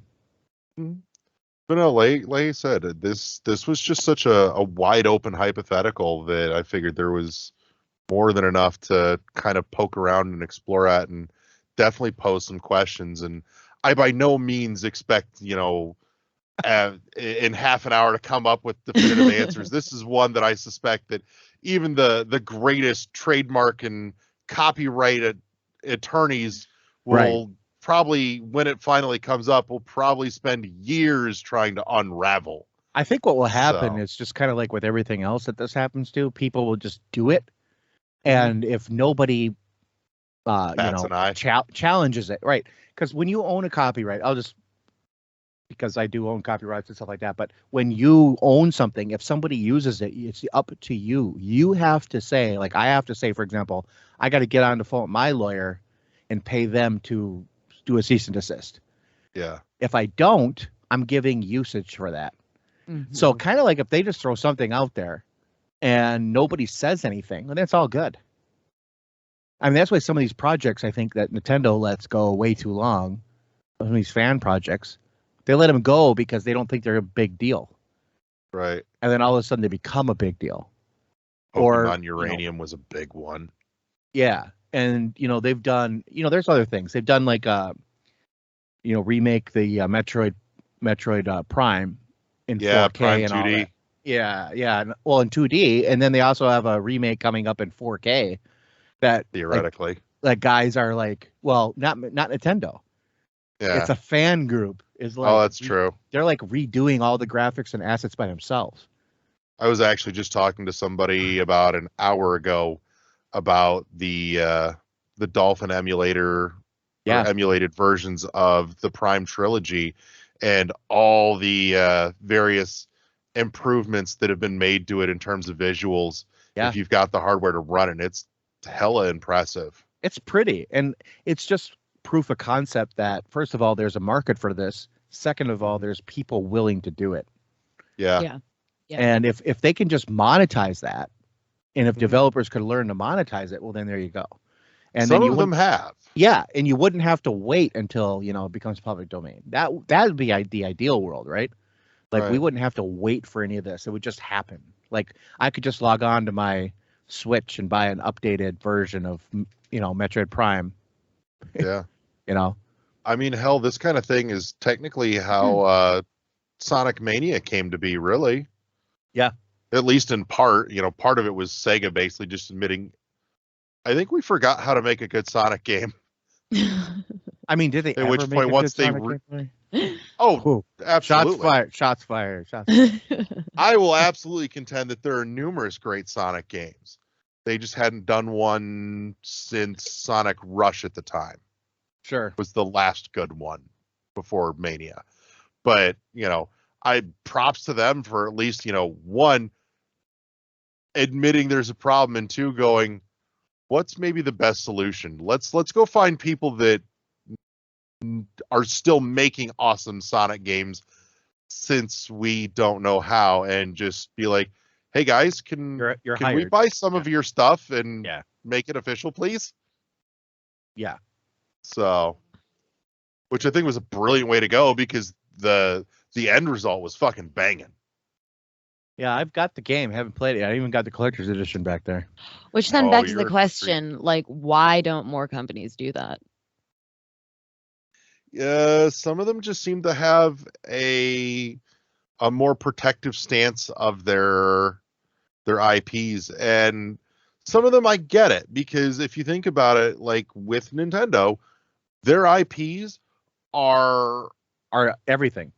A: But no, like I said, this was just such a wide open hypothetical that I figured there was more than enough to kind of poke around and explore at, and definitely pose some questions. And I by no means expect, you know, in half an hour to come up with definitive answers. This is one that I suspect that even the greatest trademark and copyright attorneys will probably, when it finally comes up, will probably spend years trying to unravel.
C: I think what will happen is just kind of like with everything else that this happens to, people will just do it. And if nobody, challenges it, right? Because when you own a copyright, because I do own copyrights and stuff like that. But when you own something, if somebody uses it, it's up to you. You have to say, like I have to say, for example, I got to get on the phone with my lawyer and pay them to do a cease and desist.
A: Yeah.
C: If I don't, I'm giving usage for that. Mm-hmm. So kind of like if they just throw something out there and nobody says anything, then it's all good. I mean, that's why some of these projects, I think that Nintendo lets go way too long. Some of these fan projects, they let them go because they don't think they're a big deal.
A: Right.
C: And then all of a sudden they become a big deal.
A: Pokemon Uranium was a big one.
C: Yeah. And, they've done, there's other things. They've done like, remake the Metroid Prime in 4K
A: Prime
C: and
A: 2D.
C: All that. Yeah. Well, in 2D. And then they also have a remake coming up in 4K that
A: theoretically,
C: like guys are like, well, not Nintendo.
A: Yeah.
C: It's a fan group. Is like,
A: that's true.
C: They're like redoing all the graphics and assets by themselves.
A: I was actually just talking to somebody about an hour ago about the Dolphin emulator, emulated versions of the Prime trilogy, and all the various improvements that have been made to it in terms of visuals. Yeah. If you've got the hardware to run it, it's hella impressive.
C: It's pretty, and it's just proof of concept that, first of all, there's a market for this. Second of all, there's people willing to do it.
A: Yeah.
C: And if they can just monetize that, and if developers could learn to monetize it, well, then there you go. And
A: some of them have.
C: Yeah, and you wouldn't have to wait until it becomes public domain. That would be the ideal world, right? Like we wouldn't have to wait for any of this. It would just happen. Like I could just log on to my Switch and buy an updated version of Metroid Prime.
A: Yeah.
C: I
A: mean, hell, this kind of thing is technically how Sonic Mania came to be, really.
C: Yeah.
A: At least in part. Part of it was Sega basically just admitting, I think we forgot how to make a good Sonic game.
C: I mean, did they?
A: At which point, once they absolutely.
C: Shots fired.
A: I will absolutely contend that there are numerous great Sonic games. They just hadn't done one since Sonic Rush at the time.
C: Sure.
A: Was the last good one before Mania. But, I props to them for at least, one, admitting there's a problem, and two, going, what's maybe the best solution? Let's go find people that are still making awesome Sonic games since we don't know how, and just be like, hey guys, can we buy some of your stuff and make it official, please?
C: Yeah.
A: So, which I think was a brilliant way to go, because the end result was fucking banging.
C: Yeah, I've got the game, haven't played it. I even got the collector's edition back there.
D: Which then begs the question, like, why don't more companies do that?
A: Yeah, some of them just seem to have a more protective stance of their IPs, and some of them I get it, because if you think about it, like with Nintendo, their IPs are
C: everything.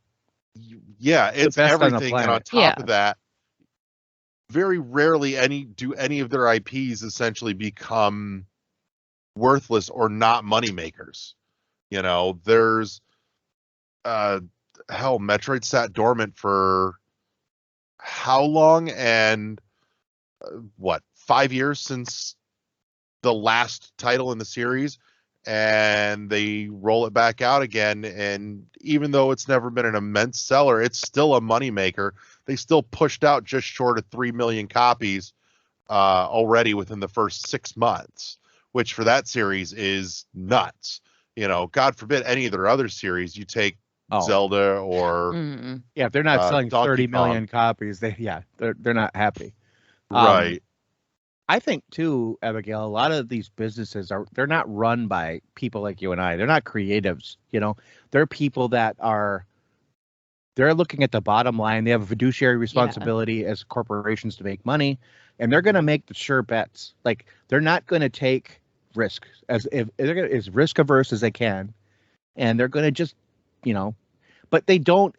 A: Yeah, it's everything, and on top of that, very rarely any of their IPs essentially become worthless or not money makers. There's Metroid sat dormant for how long, and 5 years since the last title in the series, and they roll it back out again, and even though it's never been an immense seller, it's still a moneymaker. They still pushed out just short of 3 million copies already within the first 6 months, which for that series is nuts. God forbid any of their other series, you take Zelda or
C: if they're not selling 30 million copies, they're not happy.
A: Right.
C: I think too, Abigail, a lot of these businesses they're not run by people like you and I. They're not creatives, They're people that they're looking at the bottom line. They have a fiduciary responsibility as corporations to make money, and they're going to make the sure bets. Like, they're not going to take risks as risk averse as they can, and they're going to just, but they don't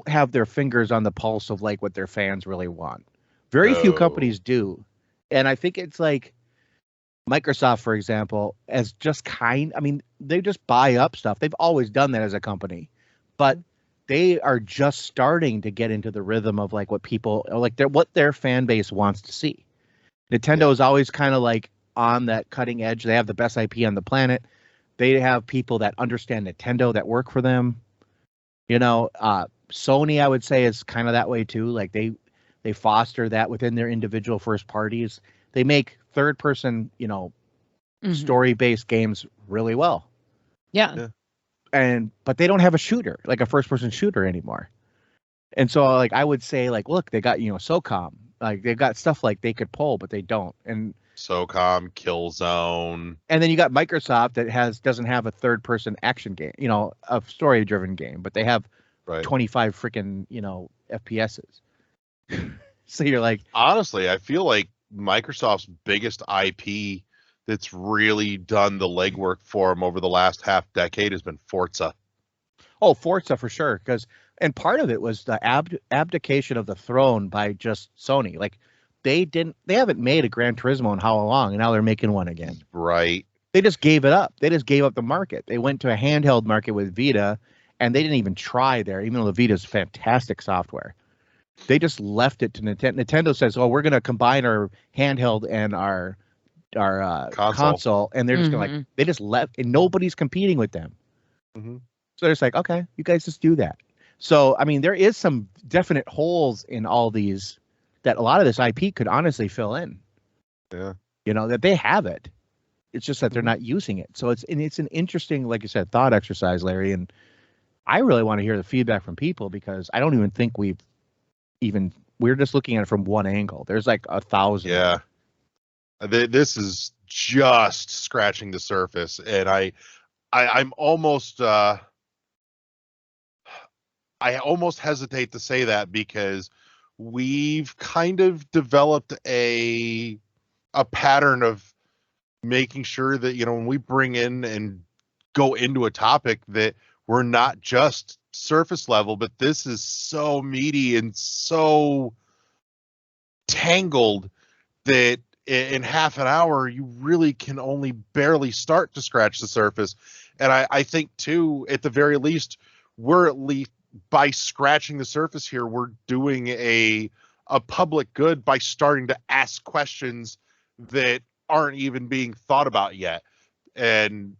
C: have their fingers on the pulse of like what their fans really want. Very few companies do. And I think it's like Microsoft, for example, as just they just buy up stuff. They've always done that as a company, but they are just starting to get into the rhythm of like what people like what their fan base wants to see. Nintendo is always kind of like on that cutting edge. They have the best IP on the planet. They have people that understand Nintendo that work for them. You know, Sony, I would say, is kind of that way too. Like they foster that within their individual first parties. They make third person, story based games really well.
D: Yeah.
C: But they don't have a shooter, like a first person shooter anymore. And so like I would say like, look, they got, SOCOM. Like they've got stuff like they could pull, but they don't. And
A: SOCOM, Killzone.
C: And then you got Microsoft that doesn't have a third person action game, a story driven game, but they have 25 freaking, FPSs. So you're like,
A: honestly, I feel like Microsoft's biggest IP that's really done the legwork for them over the last half decade has been Forza.
C: Oh, Forza for sure. And part of it was the abdication of the throne by just Sony. Like they haven't made a Gran Turismo in how long, and now they're making one again.
A: Right.
C: They just gave it up. They just gave up the market. They went to a handheld market with Vita, and they didn't even try there, even though the Vita's fantastic software. They just left it to Nintendo. Nintendo says, "Oh, we're going to combine our handheld and our console," and they're just going like they just left, and nobody's competing with them.
A: Mm-hmm.
C: So they're just like, "Okay, you guys just do that." So I mean, there is some definite holes in all these that a lot of this IP could honestly fill in.
A: Yeah,
C: that they have it. It's just that they're not using it. So it's an interesting, like you said, thought exercise, Larry. And I really want to hear the feedback from people because I don't even think we're just looking at it from one angle. There's like 1,000.
A: Yeah. This is just scratching the surface. And I'm almost, I almost hesitate to say that because we've kind of developed a pattern of making sure that, when we bring in and go into a topic that we're not just surface level, but this is so meaty and so tangled that in half an hour you really can only barely start to scratch the surface. And I think too, at the very least, we're at least by scratching the surface here, we're doing a public good by starting to ask questions that aren't even being thought about yet, and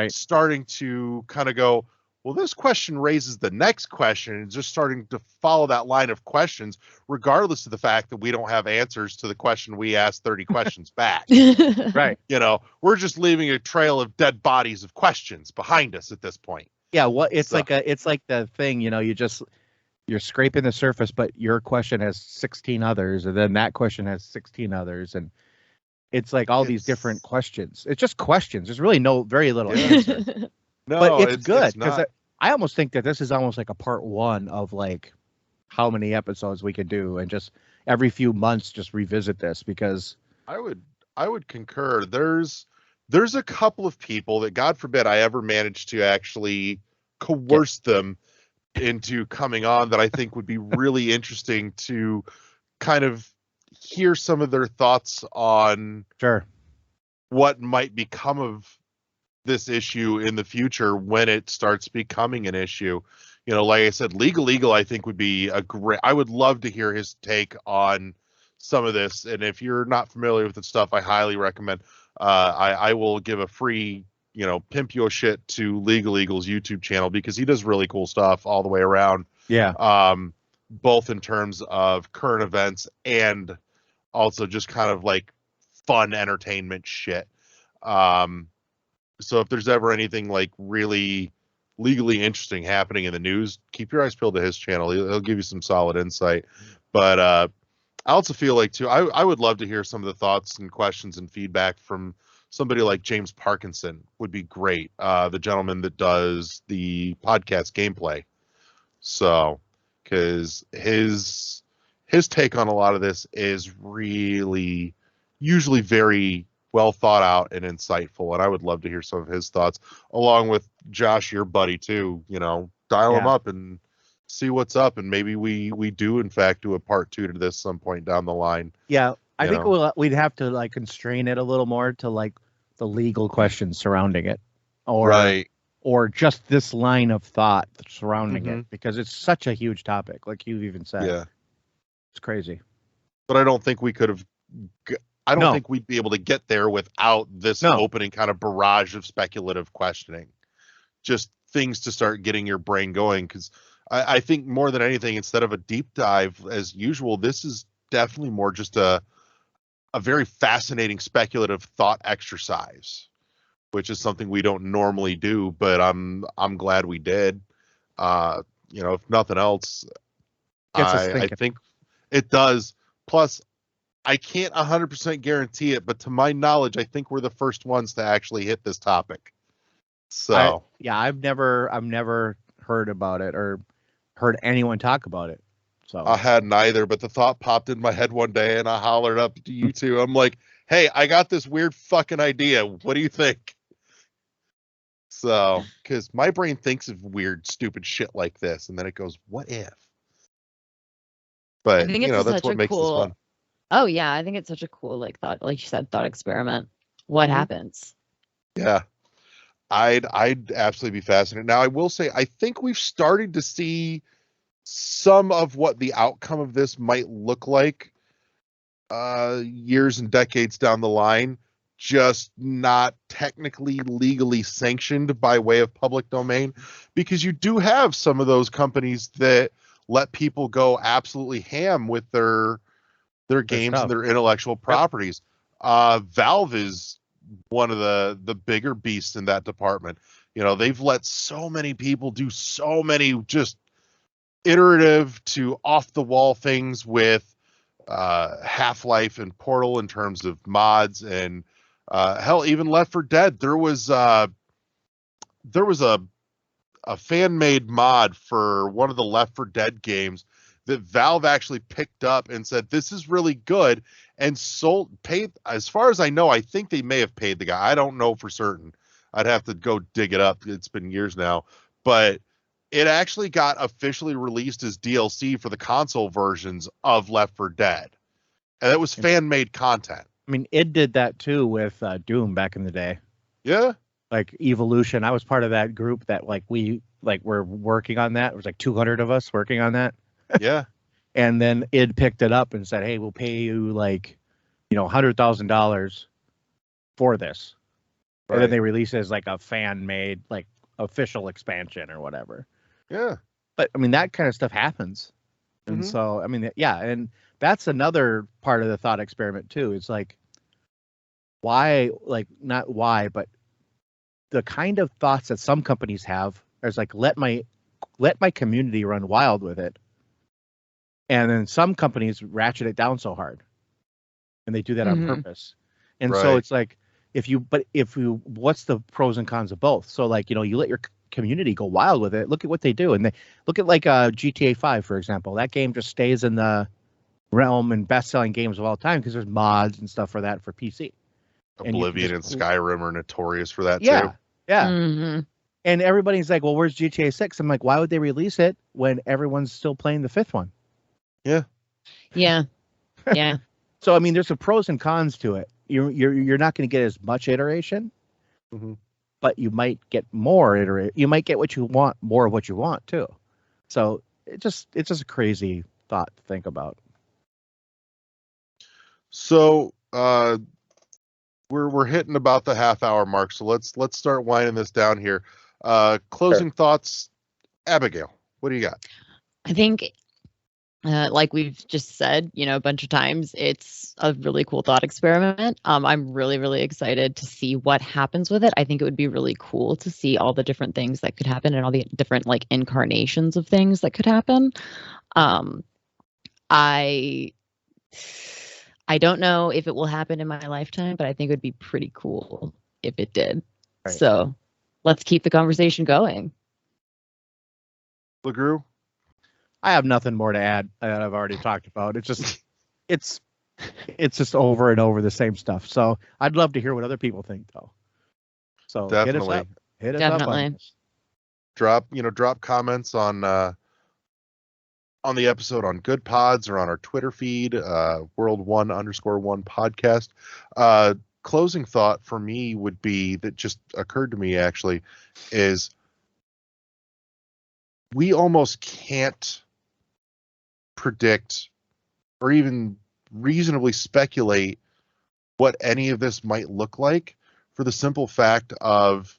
A: starting to kind of go, well, this question raises the next question, and just starting to follow that line of questions, regardless of the fact that we don't have answers to the question we asked 30 questions back.
C: Right.
A: We're just leaving a trail of dead bodies of questions behind us at this point.
C: Yeah. It's like the thing, you're scraping the surface, but your question has 16 others, and then that question has 16 others. And it's like all these different questions. It's just questions. There's really very little answer.
A: No,
C: but it's good because I almost think that this is almost like a part one of like how many episodes we could do, and just every few months just revisit this, because
A: I would concur. There's a couple of people that, God forbid I ever manage to actually coerce them into coming on, that I think would be really interesting to kind of hear some of their thoughts on what might become of this issue in the future when it starts becoming an issue. Like I said, Legal Eagle, I think would be I would love to hear his take on some of this. And if you're not familiar with the stuff, I highly recommend, I will give a free, pimp your shit to Legal Eagle's YouTube channel, because he does really cool stuff all the way around.
C: Yeah.
A: Both in terms of current events and also just kind of like fun entertainment shit. So if there's ever anything like really legally interesting happening in the news, keep your eyes peeled to his channel. He'll give you some solid insight. But I also feel like too, I would love to hear some of the thoughts and questions and feedback from somebody like James Parkinson. Would be great. The gentleman that does the podcast Gameplay. So, because his take on a lot of this is really usually very well thought out and insightful, and I would love to hear some of his thoughts, along with Josh, your buddy too. Dial him up and see what's up, and maybe we do in fact do a part 2 to this some point down the line.
C: Yeah, I think we'd have to like constrain it a little more to like the legal questions surrounding it, or just this line of thought surrounding it, because it's such a huge topic, like you even said.
A: Yeah,
C: it's crazy.
A: But I don't think we could have. I don't think we'd be able to get there without this opening kind of barrage of speculative questioning. Just things to start getting your brain going, because I think more than anything, instead of a deep dive as usual, this is definitely more just a very fascinating speculative thought exercise, which is something we don't normally do, but I'm glad we did. If nothing else, I think it does. Plus, I can't 100% guarantee it, but to my knowledge, I think we're the first ones to actually hit this topic. So
C: I've never heard about it or heard anyone talk about it. So
A: I hadn't either, but the thought popped in my head one day, and I hollered up to you two. I'm like, "Hey, I got this weird fucking idea. What do you think?" So, because my brain thinks of weird, stupid shit like this, and then it goes, "What if?" But that's what makes this fun.
D: Oh yeah, I think it's such a cool thought, like you said, thought experiment. What happens?
A: Yeah, I'd absolutely be fascinated. Now, I will say, I think we've started to see some of what the outcome of this might look like years and decades down the line, just not technically legally sanctioned by way of public domain, because you do have some of those companies that let people go absolutely ham with their games and their intellectual properties. Valve is one of the bigger beasts in that department. They've let so many people do so many just iterative to off the wall things with Half-Life and Portal in terms of mods, and hell, even Left 4 Dead. There was a fan made mod for one of the Left 4 Dead games that Valve actually picked up and said, "This is really good," and paid. As far as I know, I think they may have paid the guy. I don't know for certain. I'd have to go dig it up. It's been years now, but it actually got officially released as DLC for the console versions of Left 4 Dead, and it was fan-made content.
C: I mean, it did that too with Doom back in the day.
A: Yeah,
C: like Evolution. I was part of that group that we were working on that. It was like 200 of us working on that.
A: Yeah.
C: And then id picked it up and said, "Hey, we'll pay you $100,000 for this." Right. And then they release it as like a fan-made official expansion or whatever.
A: Yeah.
C: But I mean, that kind of stuff happens. And so, I mean, yeah. And that's another part of the thought experiment too. It's like, why, not why, but the kind of thoughts that some companies have is like, let my community run wild with it. And then some companies ratchet it down so hard, and they do that on purpose. And so it's like, what's the pros and cons of both? So you let your community go wild with it. Look at what they do. And they look at GTA 5, for example. That game just stays in the realm and best-selling games of all time because there's mods and stuff for that for PC.
A: Oblivion and Skyrim are notorious for that too.
C: Yeah. Mm-hmm. And everybody's like, well, where's GTA 6? I'm like, why would they release it when everyone's still playing the 5th one?
A: Yeah.
D: Yeah. Yeah.
C: So I mean, there's some pros and cons to it. You're not going to get as much iteration, but you might get more iteration. You might get what you want, more of what you want too. So it's just a crazy thought to think about.
A: So we're hitting about the half-hour mark. So let's start winding this down here. Closing thoughts, Abigail. What do you got?
D: I think. Like we've just said, a bunch of times, it's a really cool thought experiment. I'm really, really excited to see what happens with it. I think it would be really cool to see all the different things that could happen and all the different incarnations of things that could happen. I don't know if it will happen in my lifetime, but I think it would be pretty cool if it did. Right. So let's keep the conversation going.
A: LeGrew?
C: I have nothing more to add that I've already talked about. It's just over and over the same stuff. So I'd love to hear what other people think, though. So
A: definitely
C: hit us up on this.
A: Drop comments on on the episode on Good Pods or on our Twitter feed, World1_1 podcast. Closing thought for me would be that just occurred to me actually is we almost can't predict or even reasonably speculate what any of this might look like, for the simple fact of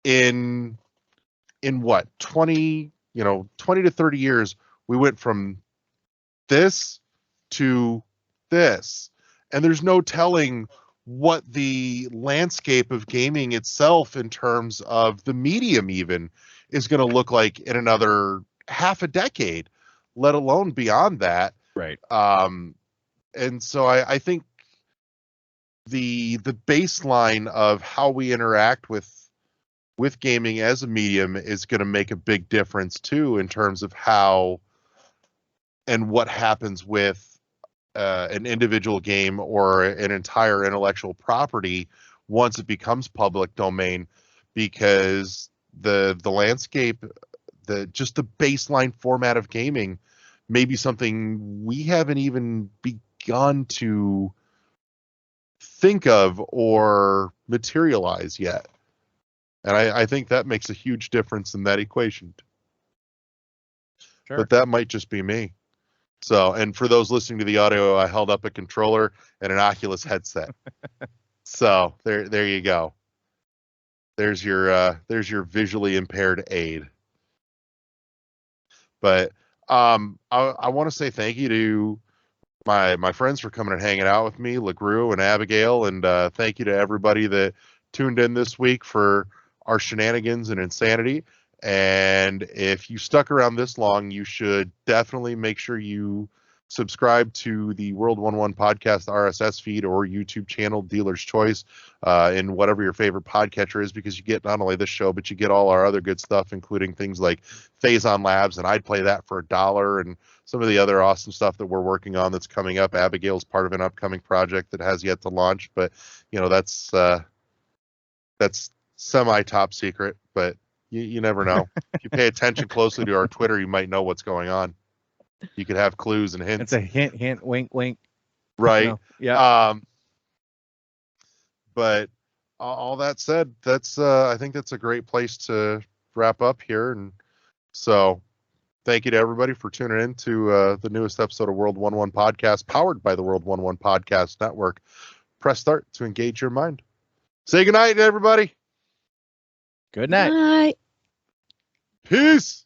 A: in what 20 to 30 years we went from this to this, and there's no telling what the landscape of gaming itself in terms of the medium even is going to look like in another half a decade, let alone beyond that.
C: Right.
A: And so I think the baseline of how we interact with gaming as a medium is going to make a big difference too, in terms of how and what happens with an individual game or an entire intellectual property once it becomes public domain, because the landscape, just the baseline format of gaming may be something we haven't even begun to think of or materialize yet. And I think that makes a huge difference in that equation.
C: Sure.
A: But that might just be me. So, and for those listening to the audio, I held up a controller and an Oculus headset. So there you go. There's your visually impaired aid. But I want to say thank you to my friends for coming and hanging out with me, LaGrew and Abigail, and thank you to everybody that tuned in this week for our shenanigans and insanity. And if you stuck around this long, you should definitely make sure you subscribe to the World1 podcast RSS feed or YouTube channel, Dealer's Choice, in whatever your favorite podcatcher is, because you get not only this show, but you get all our other good stuff, including things like Phazon Labs, and I'd play that for $1, and some of the other awesome stuff that we're working on that's coming up. Abigail's part of an upcoming project that has yet to launch, but that's semi top secret, but you never know. If you pay attention closely to our Twitter, you might know what's going on. You could have clues and hints.
C: It's a hint, wink, wink.
A: Right.
C: Yeah.
A: But all that said, I think that's a great place to wrap up here. And so thank you to everybody for tuning in to the newest episode of World1 podcast, powered by the World1 podcast network. Press start to engage your mind. Say goodnight, everybody.
C: Good night.
D: Bye.
A: Peace.